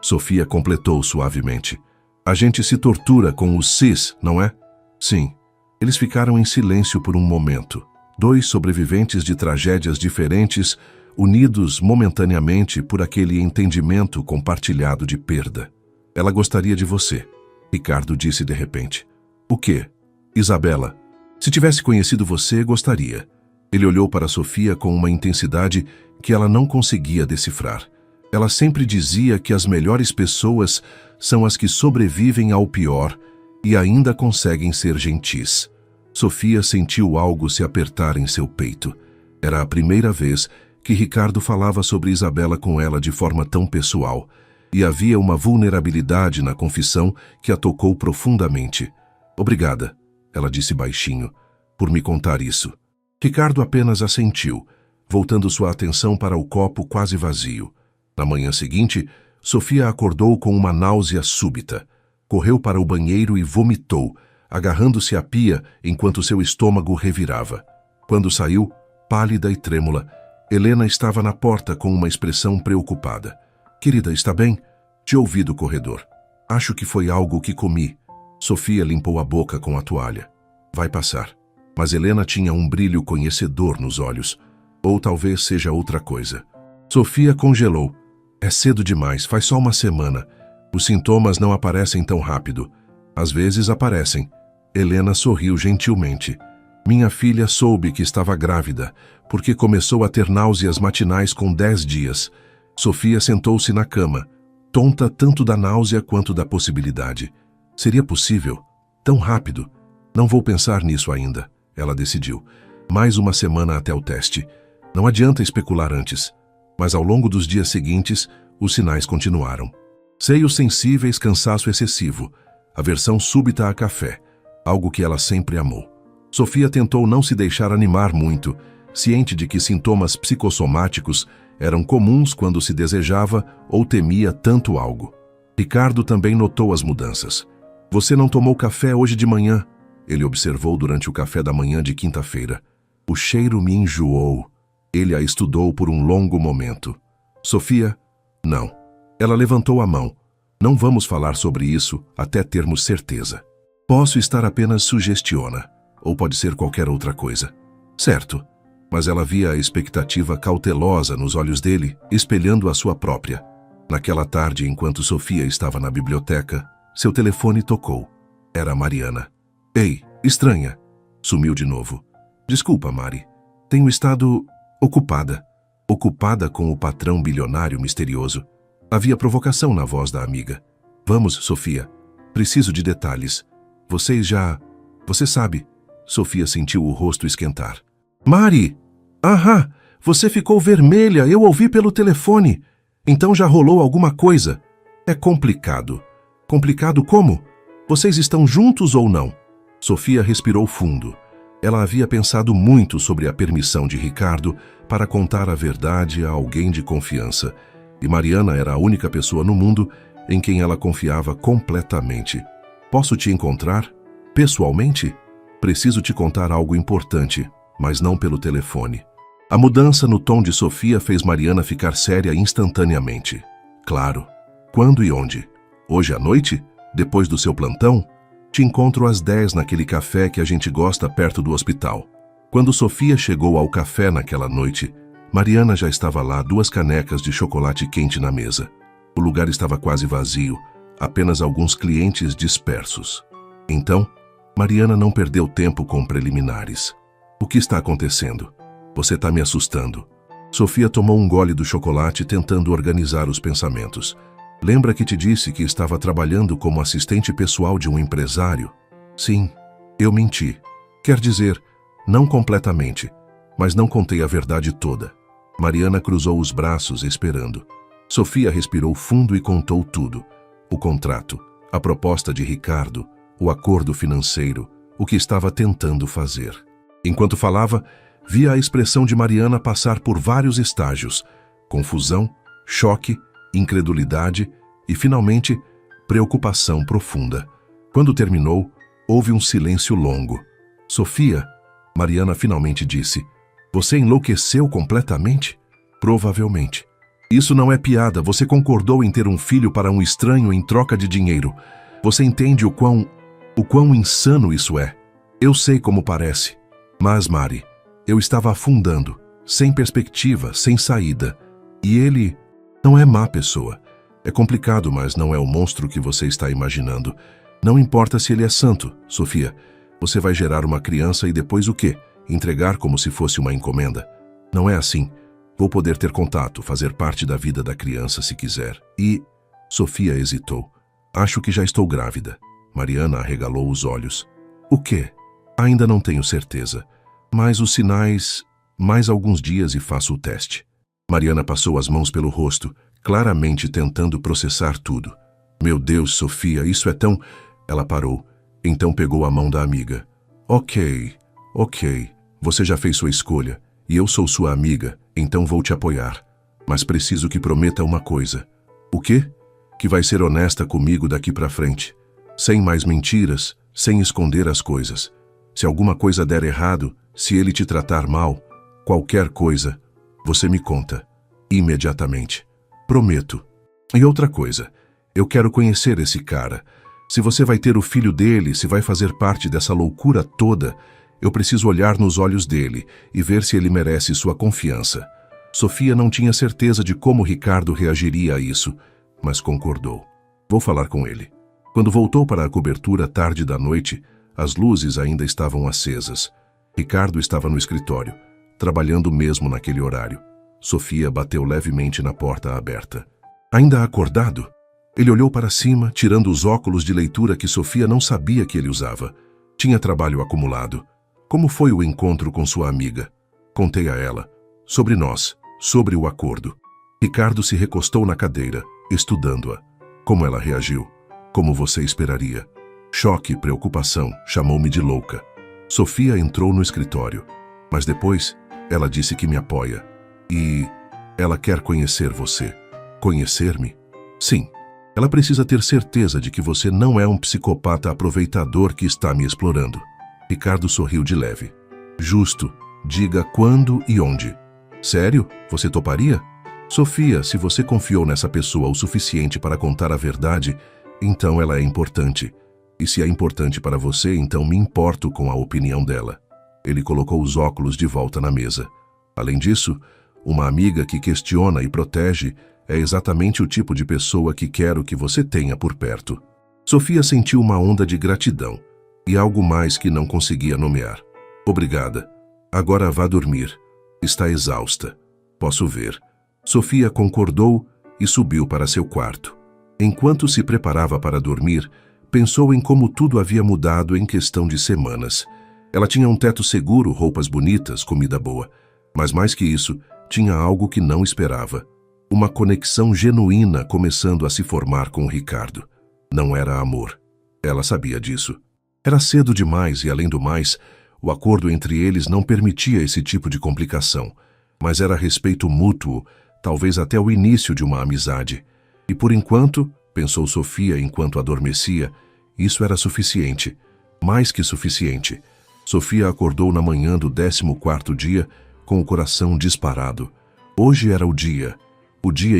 Sofia completou suavemente. A gente se tortura com os sis, não é? Sim. Eles ficaram em silêncio por um momento. 2 sobreviventes de tragédias diferentes, unidos momentaneamente por aquele entendimento compartilhado de perda. Ela gostaria de você, Ricardo disse de repente. O quê? Isabela. Se tivesse conhecido você, gostaria. Ele olhou para Sofia com uma intensidade que ela não conseguia decifrar. Ela sempre dizia que as melhores pessoas são as que sobrevivem ao pior e ainda conseguem ser gentis. Sofia sentiu algo se apertar em seu peito. Era a primeira vez que Ricardo falava sobre Isabela com ela de forma tão pessoal, e havia uma vulnerabilidade na confissão que a tocou profundamente. Obrigada, ela disse baixinho, por me contar isso. Ricardo apenas assentiu, voltando sua atenção para o copo quase vazio. Na manhã seguinte, Sofia acordou com uma náusea súbita. Correu para o banheiro e vomitou, agarrando-se à pia enquanto seu estômago revirava. Quando saiu, pálida e trêmula, Helena estava na porta com uma expressão preocupada. Querida, está bem? Te ouvi do corredor. Acho que foi algo que comi. Sofia limpou a boca com a toalha. Vai passar. Mas Helena tinha um brilho conhecedor nos olhos. Ou talvez seja outra coisa. Sofia congelou. É cedo demais, faz só uma semana. Os sintomas não aparecem tão rápido. Às vezes aparecem. Helena sorriu gentilmente. Minha filha soube que estava grávida, porque começou a ter náuseas matinais com 10 dias. Sofia sentou-se na cama, tonta tanto da náusea quanto da possibilidade. Seria possível? Tão rápido? Não vou pensar nisso ainda, ela decidiu. Mais uma semana até o teste. Não adianta especular antes. Mas ao longo dos dias seguintes, os sinais continuaram. Seios sensíveis, cansaço excessivo, aversão súbita a café, algo que ela sempre amou. Sofia tentou não se deixar animar muito, ciente de que sintomas psicossomáticos eram comuns quando se desejava ou temia tanto algo. Ricardo também notou as mudanças. Você não tomou café hoje de manhã, ele observou durante o café da manhã de quinta-feira. O cheiro me enjoou. Ele a estudou por um longo momento. Sofia, não. Ela levantou a mão. Não vamos falar sobre isso até termos certeza. Posso estar apenas sugestiona, ou pode ser qualquer outra coisa. Certo. Mas ela via a expectativa cautelosa nos olhos dele, espelhando a sua própria. Naquela tarde, enquanto Sofia estava na biblioteca, seu telefone tocou. Era Mariana. Ei, estranha. Sumiu de novo. Desculpa, Mari. Tenho estado ocupada. Ocupada com o patrão bilionário misterioso. Havia provocação na voz da amiga. Vamos, Sofia. Preciso de detalhes. Você sabe. Sofia sentiu o rosto esquentar. Mari! Aham! Você ficou vermelha, eu ouvi pelo telefone. Então já rolou alguma coisa. É complicado. Complicado como? Vocês estão juntos ou não? Sofia respirou fundo. Ela havia pensado muito sobre a permissão de Ricardo para contar a verdade a alguém de confiança, e Mariana era a única pessoa no mundo em quem ela confiava completamente. Posso te encontrar? Pessoalmente? Preciso te contar algo importante, mas não pelo telefone. A mudança no tom de Sofia fez Mariana ficar séria instantaneamente. Claro. Quando e onde? Hoje à noite? Depois do seu plantão? Te encontro às 10 naquele café que a gente gosta perto do hospital. Quando Sofia chegou ao café naquela noite, Mariana já estava lá, 2 canecas de chocolate quente na mesa. O lugar estava quase vazio, apenas alguns clientes dispersos. Então, Mariana não perdeu tempo com preliminares. O que está acontecendo? Você está me assustando. Sofia tomou um gole do chocolate tentando organizar os pensamentos. Lembra que te disse que estava trabalhando como assistente pessoal de um empresário? Sim, eu menti. Quer dizer, não completamente, mas não contei a verdade toda. Mariana cruzou os braços esperando. Sofia respirou fundo e contou tudo. O contrato, a proposta de Ricardo, o acordo financeiro, o que estava tentando fazer. Enquanto falava, via a expressão de Mariana passar por vários estágios: confusão, choque, incredulidade e, finalmente, preocupação profunda. Quando terminou, houve um silêncio longo. Sofia, Mariana finalmente disse, você enlouqueceu completamente? Provavelmente. Isso não é piada, você concordou em ter um filho para um estranho em troca de dinheiro. Você entende o quão insano isso é? Eu sei como parece. Mas, Mari, eu estava afundando, sem perspectiva, sem saída. E ele não é má pessoa. É complicado, mas não é o monstro que você está imaginando. Não importa se ele é santo, Sofia. Você vai gerar uma criança e depois o quê? Entregar como se fosse uma encomenda. Não é assim. Vou poder ter contato, fazer parte da vida da criança se quiser. E... Sofia hesitou. Acho que já estou grávida. Mariana arregalou os olhos. O quê? Ainda não tenho certeza. Mas os sinais... Mais alguns dias e faço o teste. Mariana passou as mãos pelo rosto, claramente tentando processar tudo. Meu Deus, Sofia, isso é tão... Ela parou. Então pegou a mão da amiga. Ok. Você já fez sua escolha. E eu sou sua amiga, então vou te apoiar. Mas preciso que prometa uma coisa. O quê? Que vai ser honesta comigo daqui pra frente. Sem mais mentiras, sem esconder as coisas. Se alguma coisa der errado, se ele te tratar mal, qualquer coisa, você me conta. Imediatamente. Prometo. E outra coisa, eu quero conhecer esse cara. Se você vai ter o filho dele, se vai fazer parte dessa loucura toda, eu preciso olhar nos olhos dele e ver se ele merece sua confiança. Sofia não tinha certeza de como Ricardo reagiria a isso, mas concordou. Vou falar com ele. Quando voltou para a cobertura tarde da noite, as luzes ainda estavam acesas. Ricardo estava no escritório, trabalhando mesmo naquele horário. Sofia bateu levemente na porta aberta. Ainda acordado? Ele olhou para cima, tirando os óculos de leitura que Sofia não sabia que ele usava. Tinha trabalho acumulado. Como foi o encontro com sua amiga? Contei a ela. Sobre nós, sobre o acordo. Ricardo se recostou na cadeira, estudando-a. Como ela reagiu? Como você esperaria? Choque, preocupação, chamou-me de louca. Sofia entrou no escritório. Mas depois, ela disse que me apoia. E ela quer conhecer você. Conhecer-me? Sim. Ela precisa ter certeza de que você não é um psicopata aproveitador que está me explorando. Ricardo sorriu de leve. Justo. Diga quando e onde. Sério? Você toparia? Sofia, se você confiou nessa pessoa o suficiente para contar a verdade, então ela é importante. E se é importante para você, então me importo com a opinião dela. Ele colocou os óculos de volta na mesa. Além disso, uma amiga que questiona e protege é exatamente o tipo de pessoa que quero que você tenha por perto. Sofia sentiu uma onda de gratidão e algo mais que não conseguia nomear. Obrigada. Agora vá dormir. Está exausta. Posso ver. Sofia concordou e subiu para seu quarto. Enquanto se preparava para dormir, pensou em como tudo havia mudado em questão de semanas. Ela tinha um teto seguro, roupas bonitas, comida boa. Mas mais que isso, tinha algo que não esperava. Uma conexão genuína começando a se formar com o Ricardo. Não era amor. Ela sabia disso. Era cedo demais e, além do mais, o acordo entre eles não permitia esse tipo de complicação. Mas era respeito mútuo, talvez até o início de uma amizade. E por enquanto, pensou Sofia enquanto adormecia, isso era suficiente. Mais que suficiente. Sofia acordou na manhã do 14º dia com o coração disparado. Hoje era o dia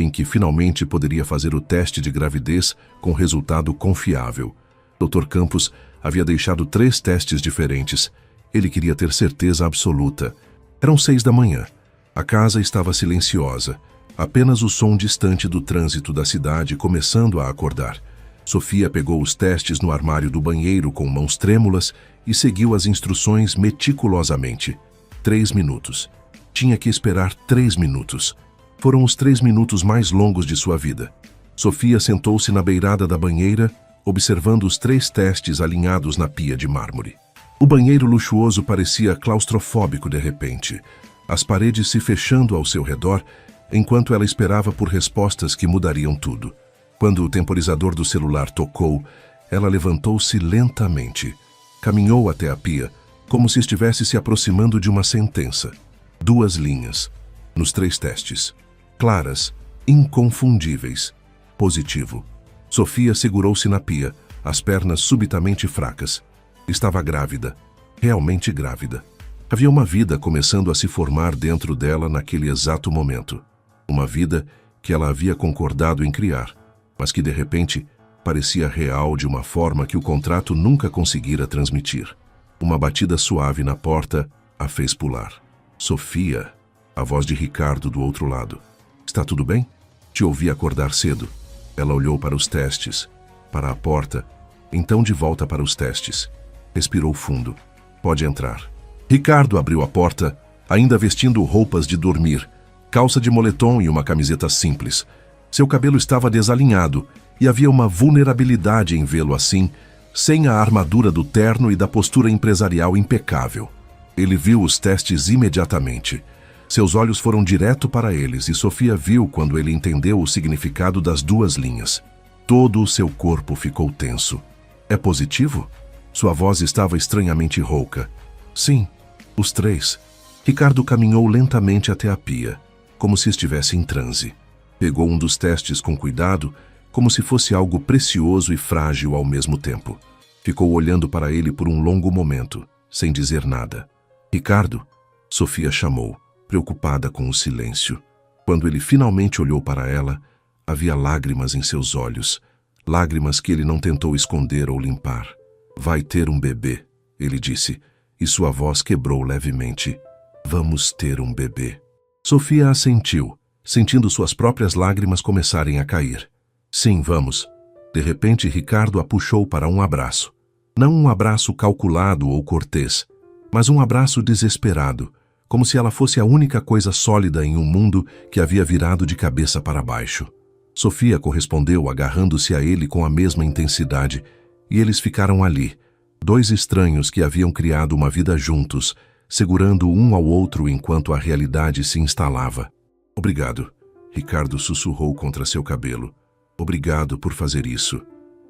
em que finalmente poderia fazer o teste de gravidez com resultado confiável. Dr. Campos havia deixado 3 testes diferentes. Ele queria ter certeza absoluta. Eram 6 da manhã. A casa estava silenciosa. Apenas o som distante do trânsito da cidade começando a acordar. Sofia pegou os testes no armário do banheiro com mãos trêmulas e seguiu as instruções meticulosamente. 3 minutos. Tinha que esperar 3 minutos. Foram os 3 minutos mais longos de sua vida. Sofia sentou-se na beirada da banheira, observando os 3 testes alinhados na pia de mármore. O banheiro luxuoso parecia claustrofóbico de repente, as paredes se fechando ao seu redor, enquanto ela esperava por respostas que mudariam tudo. Quando o temporizador do celular tocou, ela levantou-se lentamente. Caminhou até a pia, como se estivesse se aproximando de uma sentença. 2 linhas. Nos 3 testes. Claras, inconfundíveis. Positivo. Sofia segurou-se na pia, as pernas subitamente fracas. Estava grávida. Realmente grávida. Havia uma vida começando a se formar dentro dela naquele exato momento. Uma vida que ela havia concordado em criar, mas que de repente parecia real de uma forma que o contrato nunca conseguira transmitir. Uma batida suave na porta a fez pular. Sofia, a voz de Ricardo do outro lado. Está tudo bem? Te ouvi acordar cedo. Ela olhou para os testes, para a porta, então de volta para os testes. Respirou fundo. Pode entrar. Ricardo abriu a porta, ainda vestindo roupas de dormir. calça de moletom e uma camiseta simples. Seu cabelo estava desalinhado e havia uma vulnerabilidade em vê-lo assim, sem a armadura do terno e da postura empresarial impecável. Ele viu os testes imediatamente. Seus olhos foram direto para eles e Sofia viu quando ele entendeu o significado das duas linhas. Todo o seu corpo ficou tenso. É positivo? Sua voz estava estranhamente rouca. Sim, os 3. Ricardo caminhou lentamente até a pia, como se estivesse em transe. Pegou um dos testes com cuidado, como se fosse algo precioso e frágil ao mesmo tempo. Ficou olhando para ele por um longo momento, sem dizer nada. Ricardo, Sofia chamou, preocupada com o silêncio. Quando ele finalmente olhou para ela, havia lágrimas em seus olhos, lágrimas que ele não tentou esconder ou limpar. Vai ter um bebê, ele disse, e sua voz quebrou levemente. Vamos ter um bebê. Sofia assentiu, sentindo suas próprias lágrimas começarem a cair. Sim, vamos. De repente, Ricardo a puxou para um abraço. Não um abraço calculado ou cortês, mas um abraço desesperado, como se ela fosse a única coisa sólida em um mundo que havia virado de cabeça para baixo. Sofia correspondeu agarrando-se a ele com a mesma intensidade, e eles ficaram ali, 2 estranhos que haviam criado uma vida juntos, segurando um ao outro enquanto a realidade se instalava. Obrigado, Ricardo sussurrou contra seu cabelo. Obrigado por fazer isso.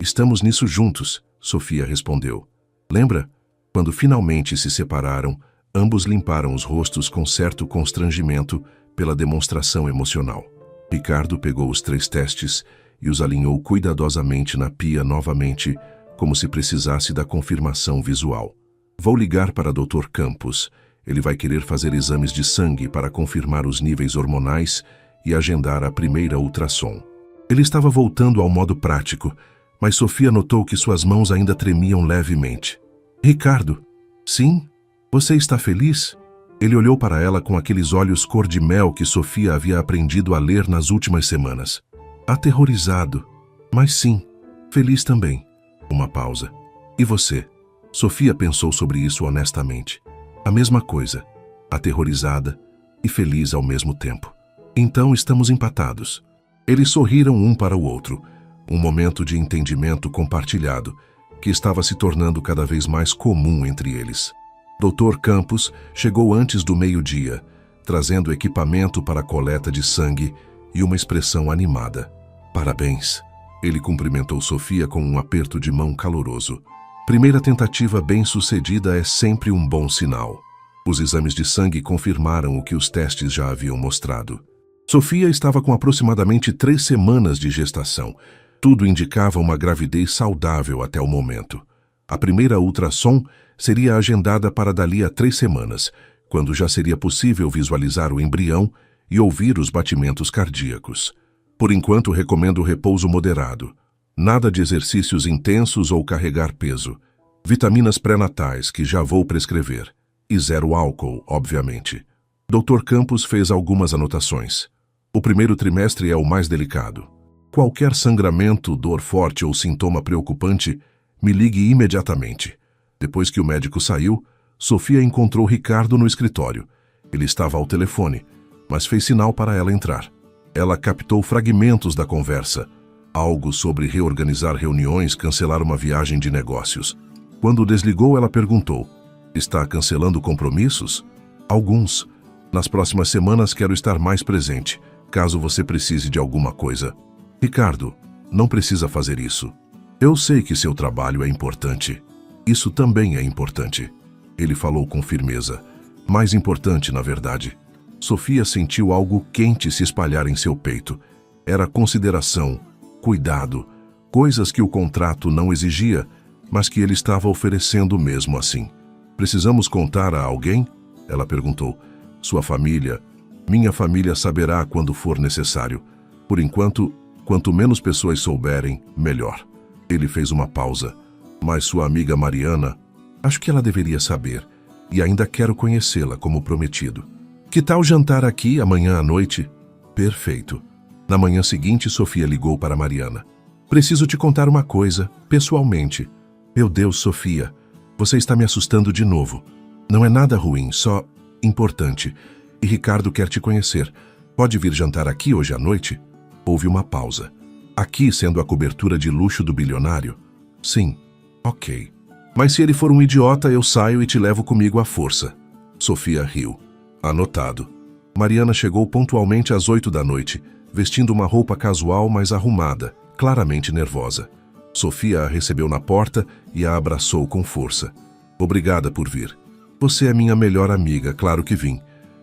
Estamos nisso juntos, Sofia respondeu. Lembra? Quando finalmente se separaram, ambos limparam os rostos com certo constrangimento pela demonstração emocional. Ricardo pegou os 3 testes e os alinhou cuidadosamente na pia novamente, como se precisasse da confirmação visual. Vou ligar para Dr. Campos. Ele vai querer fazer exames de sangue para confirmar os níveis hormonais e agendar a primeira ultrassom. Ele estava voltando ao modo prático, mas Sofia notou que suas mãos ainda tremiam levemente. Ricardo, sim? Você está feliz? Ele olhou para ela com aqueles olhos cor de mel que Sofia havia aprendido a ler nas últimas semanas. Aterrorizado, mas sim, feliz também. Uma pausa. E você? Sofia pensou sobre isso honestamente. A mesma coisa, aterrorizada e feliz ao mesmo tempo. Então estamos empatados. Eles sorriram um para o outro, um momento de entendimento compartilhado, que estava se tornando cada vez mais comum entre eles. Dr. Campos chegou antes do meio-dia, trazendo equipamento para a coleta de sangue e uma expressão animada. Parabéns. Ele cumprimentou Sofia com um aperto de mão caloroso. Primeira tentativa bem-sucedida é sempre um bom sinal. Os exames de sangue confirmaram o que os testes já haviam mostrado. Sofia estava com aproximadamente 3 semanas de gestação. Tudo indicava uma gravidez saudável até o momento. A primeira ultrassom seria agendada para dali a 3 semanas, quando já seria possível visualizar o embrião e ouvir os batimentos cardíacos. Por enquanto, recomendo repouso moderado. Nada de exercícios intensos ou carregar peso. Vitaminas pré-natais, que já vou prescrever. E 0 álcool, obviamente. Dr. Campos fez algumas anotações. O primeiro trimestre é o mais delicado. Qualquer sangramento, dor forte ou sintoma preocupante, me ligue imediatamente. Depois que o médico saiu, Sofia encontrou Ricardo no escritório. Ele estava ao telefone, mas fez sinal para ela entrar. Ela captou fragmentos da conversa. Algo sobre reorganizar reuniões, cancelar uma viagem de negócios. Quando desligou, ela perguntou: está cancelando compromissos? Alguns. Nas próximas semanas quero estar mais presente, caso você precise de alguma coisa. Ricardo, não precisa fazer isso. Eu sei que seu trabalho é importante. Isso também é importante. Ele falou com firmeza. Mais importante, na verdade. Sofia sentiu algo quente se espalhar em seu peito. Era consideração, cuidado, coisas que o contrato não exigia, mas que ele estava oferecendo mesmo assim. Precisamos contar a alguém? Ela perguntou. Sua família. Minha família saberá quando for necessário. Por enquanto, quanto menos pessoas souberem, melhor. Ele fez uma pausa. Mas sua amiga Mariana, acho que ela deveria saber. E ainda quero conhecê-la como prometido. Que tal jantar aqui amanhã à noite? Perfeito. Na manhã seguinte, Sofia ligou para Mariana. Preciso te contar uma coisa, pessoalmente. Meu Deus, Sofia, você está me assustando de novo. Não é nada ruim, só importante. E Ricardo quer te conhecer. Pode vir jantar aqui hoje à noite? Houve uma pausa. Aqui, sendo a cobertura de luxo do bilionário? Sim. Ok. Mas se ele for um idiota, eu saio e te levo comigo à força. Sofia riu. Anotado. Mariana chegou pontualmente às 8 da noite, vestindo uma roupa casual, mas arrumada, claramente nervosa. Sofia a recebeu na porta e a abraçou com força. Obrigada por vir. Você é minha melhor amiga, claro que vim.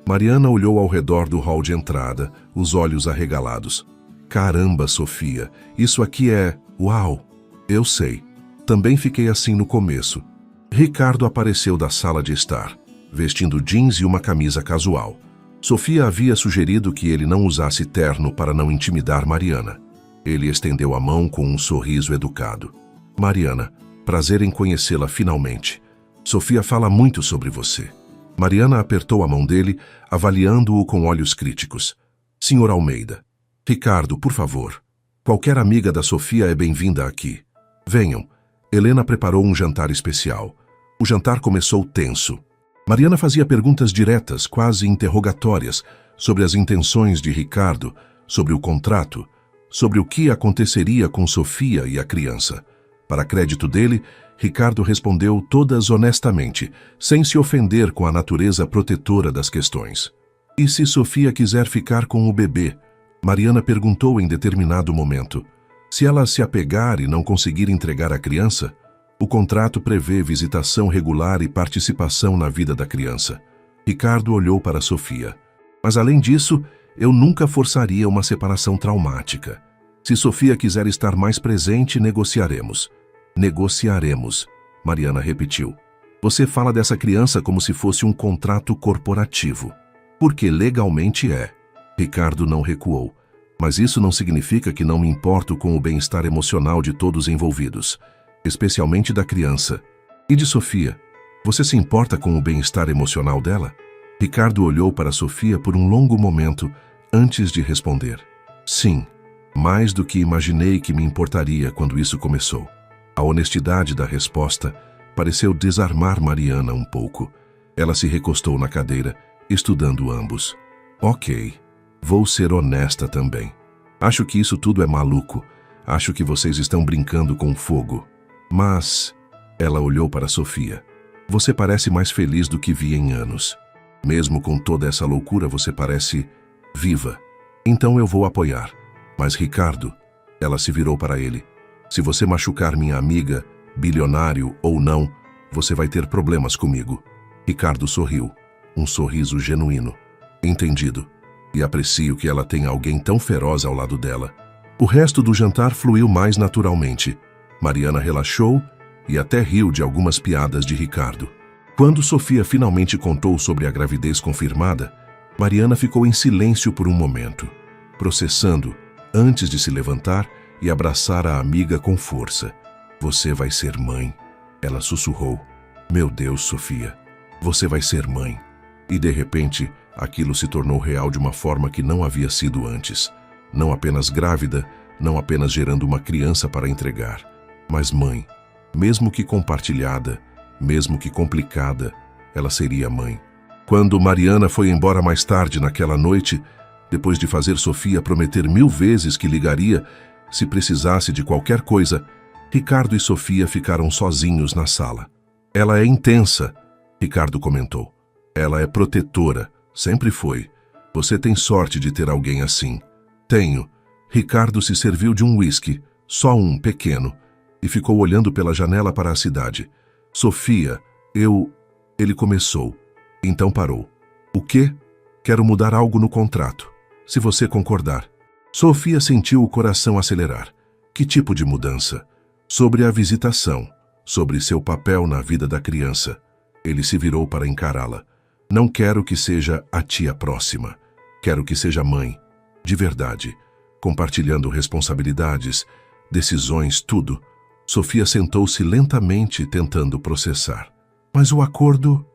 Mariana olhou ao redor do hall de entrada, os olhos arregalados. Caramba, Sofia, isso aqui é... Uau! Eu sei. Também fiquei assim no começo. Ricardo apareceu da sala de estar, vestindo jeans e uma camisa casual. Sofia havia sugerido que ele não usasse terno para não intimidar Mariana. Ele estendeu a mão com um sorriso educado. Mariana, prazer em conhecê-la finalmente. Sofia fala muito sobre você. Mariana apertou a mão dele, avaliando-o com olhos críticos. Senhor Almeida. Ricardo, por favor. Qualquer amiga da Sofia é bem-vinda aqui. Venham. Helena preparou um jantar especial. O jantar começou tenso. Mariana fazia perguntas diretas, quase interrogatórias, sobre as intenções de Ricardo, sobre o contrato, sobre o que aconteceria com Sofia e a criança. Para crédito dele, Ricardo respondeu todas honestamente, sem se ofender com a natureza protetora das questões. E se Sofia quiser ficar com o bebê? Mariana perguntou em determinado momento. Se ela se apegar e não conseguir entregar a criança, o contrato prevê visitação regular e participação na vida da criança. Ricardo olhou para Sofia. Mas além disso, eu nunca forçaria uma separação traumática. Se Sofia quiser estar mais presente, negociaremos. Negociaremos, Mariana repetiu. Você fala dessa criança como se fosse um contrato corporativo. Porque legalmente é. Ricardo não recuou. Mas isso não significa que não me importo com o bem-estar emocional de todos envolvidos, especialmente da criança. E de Sofia? Você se importa com o bem-estar emocional dela? Ricardo olhou para Sofia por um longo momento antes de responder. Sim, mais do que imaginei que me importaria quando isso começou. A honestidade da resposta pareceu desarmar Mariana um pouco. Ela se recostou na cadeira, estudando ambos. Ok, vou ser honesta também. Acho que isso tudo é maluco. Acho que vocês estão brincando com fogo. Mas... Ela olhou para Sofia. Você parece mais feliz do que vi em anos. Mesmo com toda essa loucura, você parece viva. Então eu vou apoiar. Mas Ricardo... Ela se virou para ele. Se você machucar minha amiga, bilionário ou não, você vai ter problemas comigo. Ricardo sorriu. Um sorriso genuíno. Entendido. E aprecio que ela tenha alguém tão feroz ao lado dela. O resto do jantar fluiu mais naturalmente. Mariana relaxou e até riu de algumas piadas de Ricardo. Quando Sofia finalmente contou sobre a gravidez confirmada, Mariana ficou em silêncio por um momento, processando, antes de se levantar e abraçar a amiga com força. Você vai ser mãe, ela sussurrou. Meu Deus, Sofia, você vai ser mãe. E de repente, aquilo se tornou real de uma forma que não havia sido antes. Não apenas grávida, não apenas gerando uma criança para entregar, mas mãe. Mesmo que compartilhada, mesmo que complicada, ela seria mãe. Quando Mariana foi embora mais tarde naquela noite, depois de fazer Sofia prometer 1000 vezes que ligaria se precisasse de qualquer coisa, Ricardo e Sofia ficaram sozinhos na sala. Ela é intensa, Ricardo comentou. Ela é protetora, sempre foi. Você tem sorte de ter alguém assim. Tenho. Ricardo se serviu de um uísque, só um, pequeno, e ficou olhando pela janela para a cidade. Sofia, Ele começou. Então parou. O quê? Quero mudar algo no contrato. Se você concordar. Sofia sentiu o coração acelerar. Que tipo de mudança? Sobre a visitação. Sobre seu papel na vida da criança. Ele se virou para encará-la. Não quero que seja a tia próxima. Quero que seja mãe. De verdade. Compartilhando responsabilidades, decisões, tudo. Sofia sentou-se lentamente, tentando processar. Mas o acordo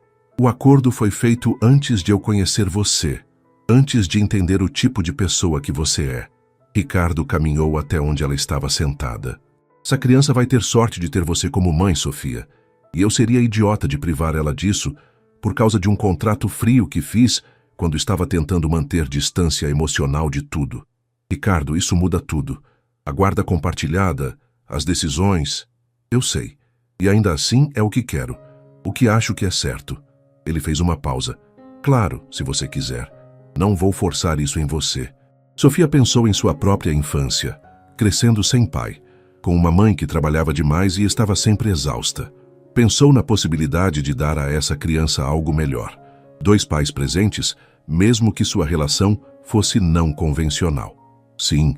foi feito antes de eu conhecer você, antes de entender o tipo de pessoa que você é. Ricardo caminhou até onde ela estava sentada. Essa criança vai ter sorte de ter você como mãe, Sofia. E eu seria idiota de privar ela disso por causa de um contrato frio que fiz quando estava tentando manter distância emocional de tudo. Ricardo, isso muda tudo. A guarda compartilhada, as decisões. Eu sei. E ainda assim é o que quero. O que acho que é certo. Ele fez uma pausa. Claro, se você quiser. Não vou forçar isso em você. Sofia pensou em sua própria infância, crescendo sem pai, com uma mãe que trabalhava demais e estava sempre exausta. Pensou na possibilidade de dar a essa criança algo melhor. 2 pais presentes, mesmo que sua relação fosse não convencional. Sim,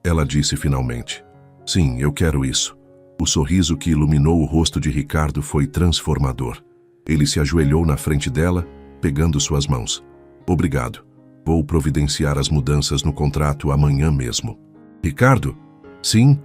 ela disse finalmente. Sim, eu quero isso. O sorriso que iluminou o rosto de Ricardo foi transformador. Ele se ajoelhou na frente dela, pegando suas mãos. Obrigado. Vou providenciar as mudanças no contrato amanhã mesmo. Ricardo? Sim?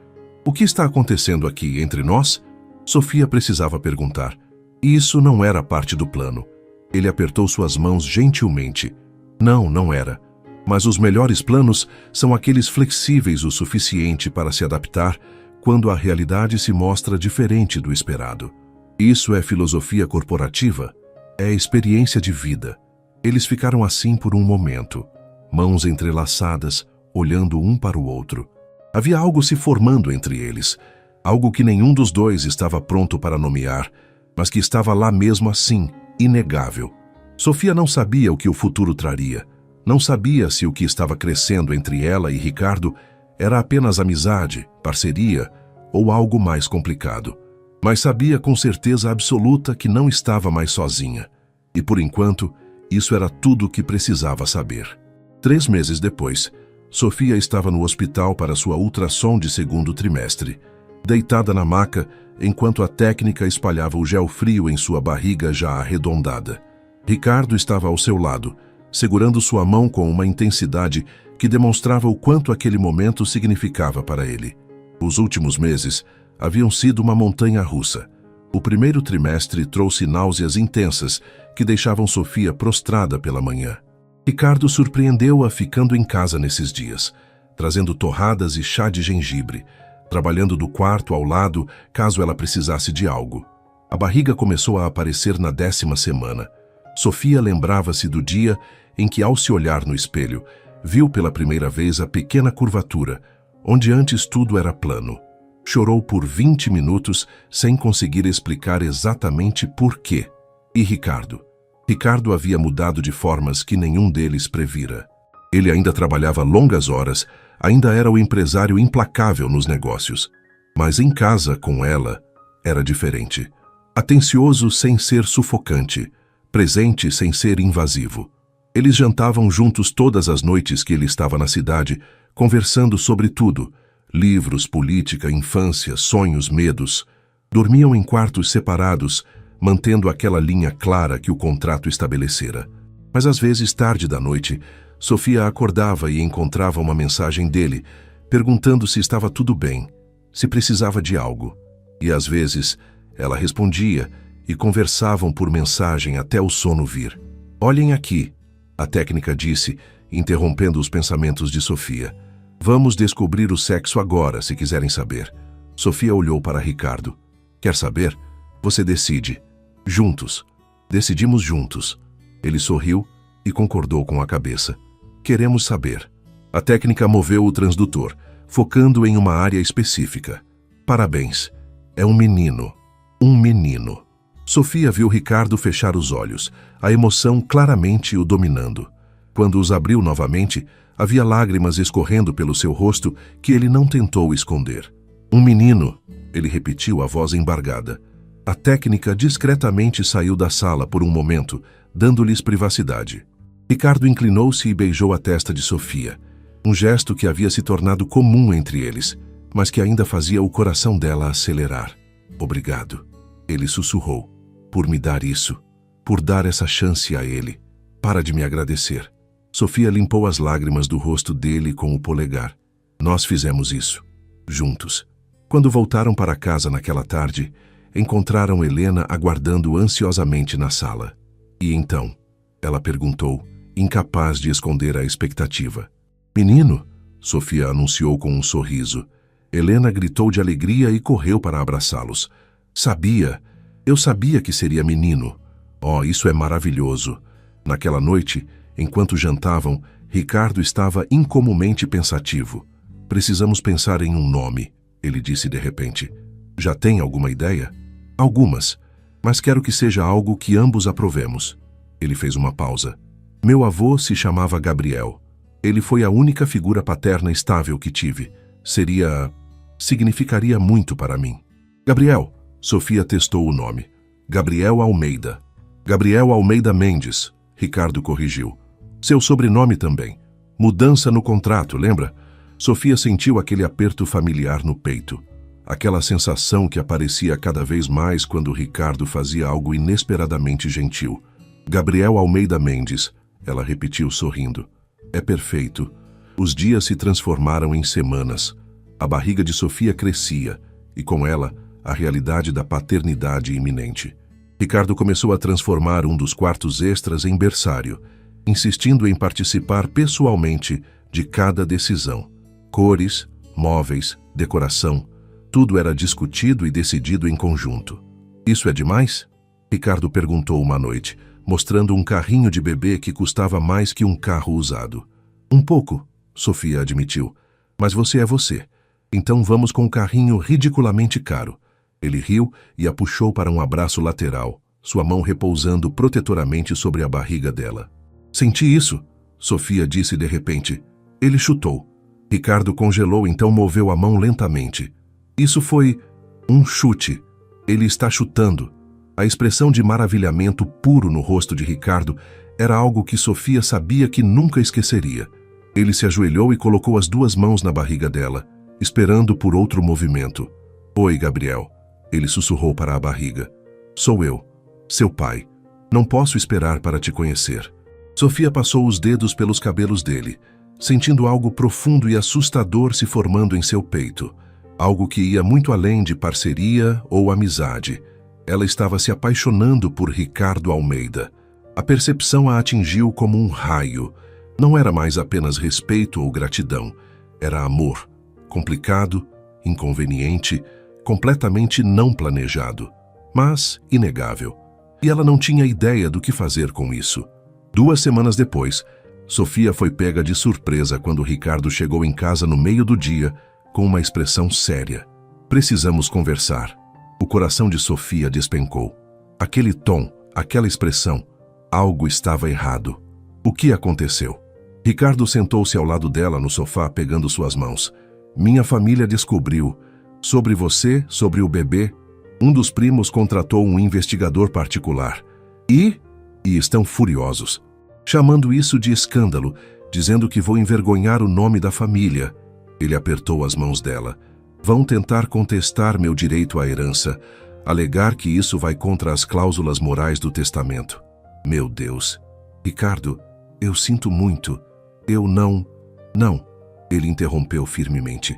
O que está acontecendo aqui entre nós? Sofia precisava perguntar. Isso não era parte do plano. Ele apertou suas mãos gentilmente. Não, não era. Mas os melhores planos são aqueles flexíveis o suficiente para se adaptar quando a realidade se mostra diferente do esperado. Isso é filosofia corporativa? É experiência de vida. Eles ficaram assim por um momento, mãos entrelaçadas, olhando um para o outro. Havia algo se formando entre eles, algo que nenhum dos dois estava pronto para nomear, mas que estava lá mesmo assim, inegável. Sofia não sabia o que o futuro traria. Não sabia se o que estava crescendo entre ela e Ricardo era apenas amizade, parceria ou algo mais complicado. Mas sabia com certeza absoluta que não estava mais sozinha. E por enquanto, isso era tudo o que precisava saber. 3 meses depois, Sofia estava no hospital para sua ultrassom de 2º trimestre, deitada na maca enquanto a técnica espalhava o gel frio em sua barriga já arredondada. Ricardo estava ao seu lado, segurando sua mão com uma intensidade que demonstrava o quanto aquele momento significava para ele. Os últimos meses haviam sido uma montanha-russa. O 1º trimestre trouxe náuseas intensas que deixavam Sofia prostrada pela manhã. Ricardo surpreendeu-a ficando em casa nesses dias, trazendo torradas e chá de gengibre, trabalhando do quarto ao lado caso ela precisasse de algo. A barriga começou a aparecer na 10ª semana. Sofia lembrava-se do dia em que, ao se olhar no espelho, viu pela primeira vez a pequena curvatura, onde antes tudo era plano. Chorou por 20 minutos sem conseguir explicar exatamente por quê. E Ricardo? Ricardo havia mudado de formas que nenhum deles previra. Ele ainda trabalhava longas horas, ainda era o empresário implacável nos negócios. Mas em casa, com ela, era diferente. Atencioso sem ser sufocante, presente sem ser invasivo. Eles jantavam juntos todas as noites que ele estava na cidade, conversando sobre tudo: livros, política, infância, sonhos, medos. Dormiam em quartos separados, mantendo aquela linha clara que o contrato estabelecera. Mas às vezes, tarde da noite, Sofia acordava e encontrava uma mensagem dele, perguntando se estava tudo bem, se precisava de algo. E às vezes, ela respondia e conversavam por mensagem até o sono vir. Olhem aqui, a técnica disse, interrompendo os pensamentos de Sofia. Vamos descobrir o sexo agora, se quiserem saber. Sofia olhou para Ricardo. Quer saber? Você decide. Juntos. Decidimos juntos. Ele sorriu e concordou com a cabeça. Queremos saber. A técnica moveu o transdutor, focando em uma área específica. Parabéns. É um menino. Um menino. Sofia viu Ricardo fechar os olhos, a emoção claramente o dominando. Quando os abriu novamente, havia lágrimas escorrendo pelo seu rosto que ele não tentou esconder. Um menino, ele repetiu, a voz embargada. A técnica discretamente saiu da sala por um momento, dando-lhes privacidade. Ricardo inclinou-se e beijou a testa de Sofia, um gesto que havia se tornado comum entre eles, mas que ainda fazia o coração dela acelerar. Obrigado, ele sussurrou, por me dar isso, por dar essa chance a ele. Para de me agradecer. Sofia limpou as lágrimas do rosto dele com o polegar. Nós fizemos isso, juntos. Quando voltaram para casa naquela tarde, encontraram Helena aguardando ansiosamente na sala. E então, ela perguntou, incapaz de esconder a expectativa. Menino? Sofia anunciou com um sorriso. Helena gritou de alegria e correu para abraçá-los. Sabia, eu sabia que seria menino. Oh, isso é maravilhoso. Naquela noite, Enquanto jantavam, Ricardo estava incomumente pensativo. Precisamos pensar em um nome, ele disse de repente. Já tem alguma ideia? Algumas, mas quero que seja algo que ambos aprovemos. Ele fez uma pausa. Meu avô se chamava Gabriel. Ele foi a única figura paterna estável que tive. Significaria muito para mim. Gabriel, Sofia testou o nome. Gabriel Almeida. Gabriel Almeida Mendes, Ricardo corrigiu. Seu sobrenome também. Mudança no contrato, lembra? Sofia sentiu aquele aperto familiar no peito. Aquela sensação que aparecia cada vez mais quando Ricardo fazia algo inesperadamente gentil. Gabriel Almeida Mendes, ela repetiu sorrindo. É perfeito. Os dias se transformaram em semanas. A barriga de Sofia crescia, e com ela, a realidade da paternidade iminente. Ricardo começou a transformar um dos quartos extras em berçário, insistindo em participar pessoalmente de cada decisão. Cores, móveis, decoração, tudo era discutido e decidido em conjunto. Isso é demais? Ricardo perguntou uma noite, mostrando um carrinho de bebê que custava mais que um carro usado. Um pouco, Sofia admitiu, mas você é você. Então vamos com um carrinho ridiculamente caro. Ele riu e a puxou para um abraço lateral, sua mão repousando protetoramente sobre a barriga dela. Senti isso, Sofia disse de repente. Ele chutou. Ricardo congelou, então moveu a mão lentamente. Isso foi um chute. Ele está chutando. A expressão de maravilhamento puro no rosto de Ricardo era algo que Sofia sabia que nunca esqueceria. Ele se ajoelhou e colocou as duas mãos na barriga dela, esperando por outro movimento. Oi, Gabriel. Ele sussurrou para a barriga. Sou eu, seu pai. Não posso esperar para te conhecer. Sofia passou os dedos pelos cabelos dele, sentindo algo profundo e assustador se formando em seu peito. Algo que ia muito além de parceria ou amizade. Ela estava se apaixonando por Ricardo Almeida. A percepção a atingiu como um raio. Não era mais apenas respeito ou gratidão. Era amor. Complicado, inconveniente, completamente não planejado, mas inegável. E ela não tinha ideia do que fazer com isso. 2 semanas depois, Sofia foi pega de surpresa quando Ricardo chegou em casa no meio do dia com uma expressão séria. Precisamos conversar. O coração de Sofia despencou. Aquele tom, aquela expressão, algo estava errado. O que aconteceu? Ricardo sentou-se ao lado dela no sofá pegando suas mãos. Minha família descobriu. Sobre você, sobre o bebê, um dos primos contratou um investigador particular. E estão furiosos, chamando isso de escândalo, dizendo que vou envergonhar o nome da família. Ele apertou as mãos dela. Vão tentar contestar meu direito à herança, alegar que isso vai contra as cláusulas morais do testamento. Meu Deus. Ricardo, eu sinto muito. Eu não. Ele interrompeu firmemente.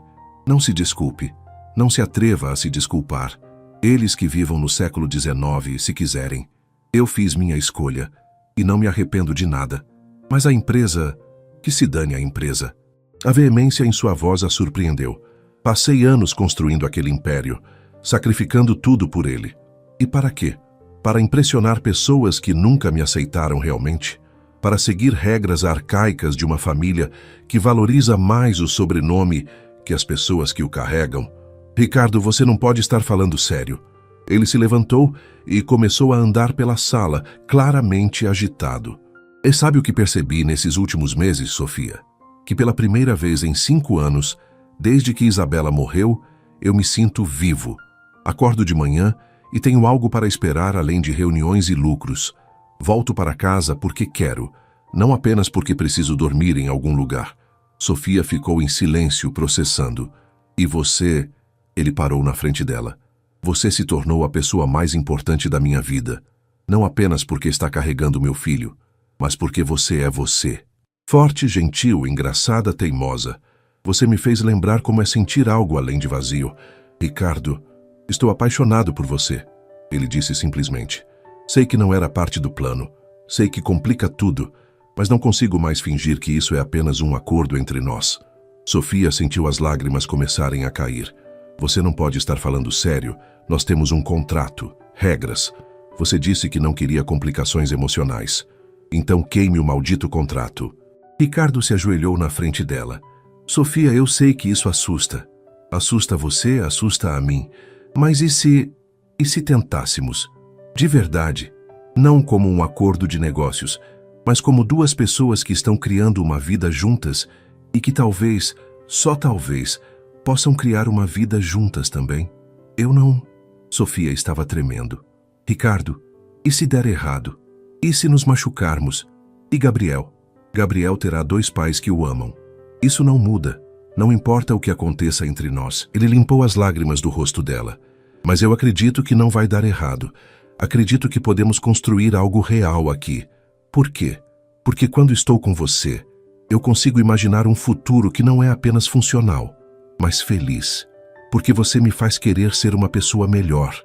Não se desculpe. Não se atreva a se desculpar. Eles que vivam no século XIX, se quiserem. Eu fiz minha escolha e não me arrependo de nada. Mas a empresa... Que se dane a empresa. A veemência em sua voz a surpreendeu. Passei anos construindo aquele império, sacrificando tudo por ele. E para quê? Para impressionar pessoas que nunca me aceitaram realmente? Para seguir regras arcaicas de uma família que valoriza mais o sobrenome que as pessoas que o carregam? Ricardo, você não pode estar falando sério. Ele se levantou e começou a andar pela sala, claramente agitado. E sabe o que percebi nesses últimos meses, Sofia? Que pela primeira vez em 5 anos, desde que Isabela morreu, eu me sinto vivo. Acordo de manhã e tenho algo para esperar além de reuniões e lucros. Volto para casa porque quero, não apenas porque preciso dormir em algum lugar. Sofia ficou em silêncio, processando. E você... Ele parou na frente dela. Você se tornou a pessoa mais importante da minha vida. Não apenas porque está carregando meu filho, mas porque você é você. Forte, gentil, engraçada, teimosa. Você me fez lembrar como é sentir algo além de vazio. Ricardo, estou apaixonado por você. Ele disse simplesmente. Sei que não era parte do plano. Sei que complica tudo, mas não consigo mais fingir que isso é apenas um acordo entre nós. Sofia sentiu as lágrimas começarem a cair. Você não pode estar falando sério. Nós temos um contrato, regras. Você disse que não queria complicações emocionais. Então queime o maldito contrato. Ricardo se ajoelhou na frente dela. Sofia, eu sei que isso assusta. Assusta você, assusta a mim. Mas e se tentássemos? De verdade. Não como um acordo de negócios, mas como duas pessoas que estão criando uma vida juntas e que talvez, só talvez, possam criar uma vida juntas também. Eu não... Sofia estava tremendo. Ricardo, e se der errado? E se nos machucarmos? E Gabriel? Gabriel terá 2 pais que o amam. Isso não muda. Não importa o que aconteça entre nós. Ele limpou as lágrimas do rosto dela. Mas eu acredito que não vai dar errado. Acredito que podemos construir algo real aqui. Por quê? Porque quando estou com você, eu consigo imaginar um futuro que não é apenas funcional, mas feliz. Porque você me faz querer ser uma pessoa melhor.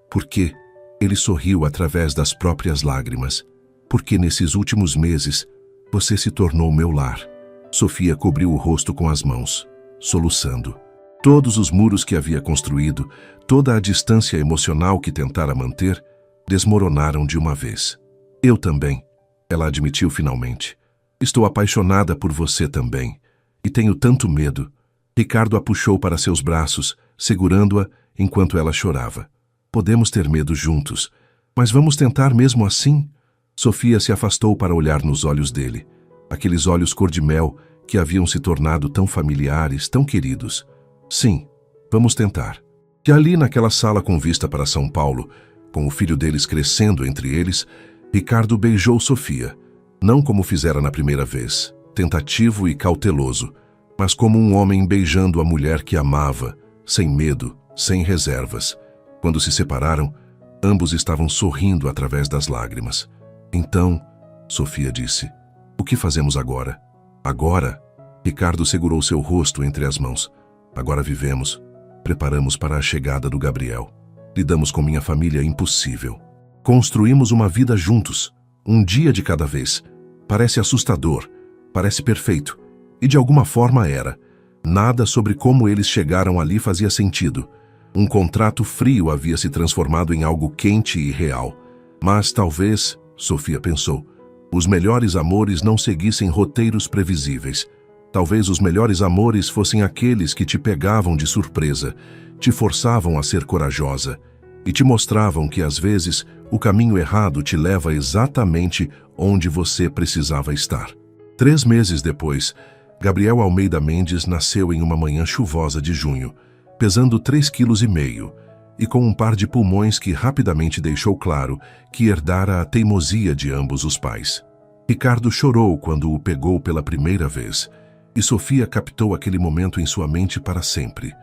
Porque ele sorriu através das próprias lágrimas. Porque nesses últimos meses, você se tornou meu lar. Sofia cobriu o rosto com as mãos, soluçando. Todos os muros que havia construído, toda a distância emocional que tentara manter, desmoronaram de uma vez. Eu também, ela admitiu finalmente. Estou apaixonada por você também. E tenho tanto medo. Ricardo a puxou para seus braços, segurando-a enquanto ela chorava. Podemos ter medo juntos, mas vamos tentar mesmo assim? Sofia se afastou para olhar nos olhos dele. Aqueles olhos cor-de-mel que haviam se tornado tão familiares, tão queridos. Sim, vamos tentar. E ali naquela sala com vista para São Paulo, com o filho deles crescendo entre eles, Ricardo beijou Sofia, não como fizera na primeira vez, tentativo e cauteloso, mas como um homem beijando a mulher que amava, sem medo, sem reservas. Quando se separaram, ambos estavam sorrindo através das lágrimas. Então, Sofia disse, o que fazemos agora? Agora? Ricardo segurou seu rosto entre as mãos. Agora vivemos. Preparamos para a chegada do Gabriel. Lidamos com minha família impossível. Construímos uma vida juntos, um dia de cada vez. Parece assustador, parece perfeito. E de alguma forma era. Nada sobre como eles chegaram ali fazia sentido. Um contrato frio havia se transformado em algo quente e real. Mas talvez, Sofia pensou, os melhores amores não seguissem roteiros previsíveis. Talvez os melhores amores fossem aqueles que te pegavam de surpresa, te forçavam a ser corajosa e te mostravam que, às vezes, o caminho errado te leva exatamente onde você precisava estar. 3 meses depois, Gabriel Almeida Mendes nasceu em uma manhã chuvosa de junho, pesando 3,5 kg e com um par de pulmões que rapidamente deixou claro que herdara a teimosia de ambos os pais. Ricardo chorou quando o pegou pela primeira vez, e Sofia captou aquele momento em sua mente para sempre.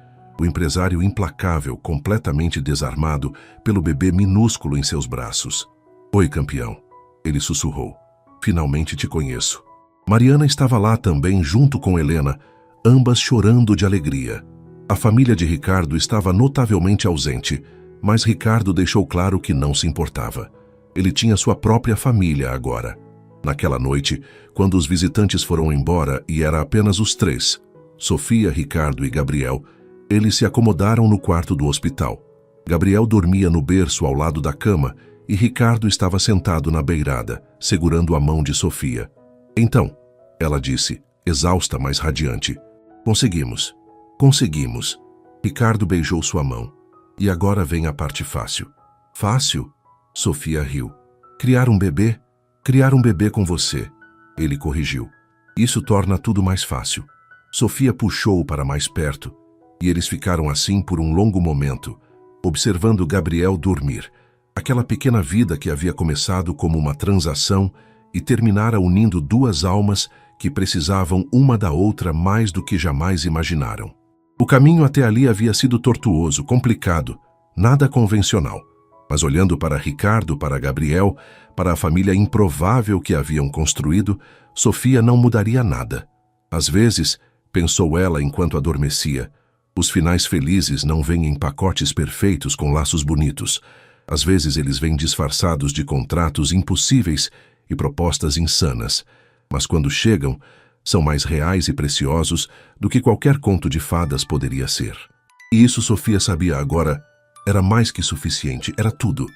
O empresário implacável, completamente desarmado pelo bebê minúsculo em seus braços. Oi, campeão, ele sussurrou. Finalmente te conheço. Mariana estava lá também junto com Helena, ambas chorando de alegria. A família de Ricardo estava notavelmente ausente, mas Ricardo deixou claro que não se importava. Ele tinha sua própria família agora. Naquela noite, quando os visitantes foram embora e era apenas os 3, Sofia, Ricardo e Gabriel, eles se acomodaram no quarto do hospital. Gabriel dormia no berço ao lado da cama e Ricardo estava sentado na beirada, segurando a mão de Sofia. Então, ela disse, exausta, mas radiante. Conseguimos. Conseguimos. Ricardo beijou sua mão. E agora vem a parte fácil. Fácil? Sofia riu. Criar um bebê? Criar um bebê com você. Ele corrigiu. Isso torna tudo mais fácil. Sofia puxou-o para mais perto, e eles ficaram assim por um longo momento, observando Gabriel dormir, aquela pequena vida que havia começado como uma transação e terminara unindo 2 almas que precisavam uma da outra mais do que jamais imaginaram. O caminho até ali havia sido tortuoso, complicado, nada convencional. Mas olhando para Ricardo, para Gabriel, para a família improvável que haviam construído, Sofia não mudaria nada. Às vezes, pensou ela enquanto adormecia, os finais felizes não vêm em pacotes perfeitos com laços bonitos. Às vezes eles vêm disfarçados de contratos impossíveis e propostas insanas. Mas quando chegam, são mais reais e preciosos do que qualquer conto de fadas poderia ser. E isso Sofia sabia agora. Era mais que suficiente, era tudo.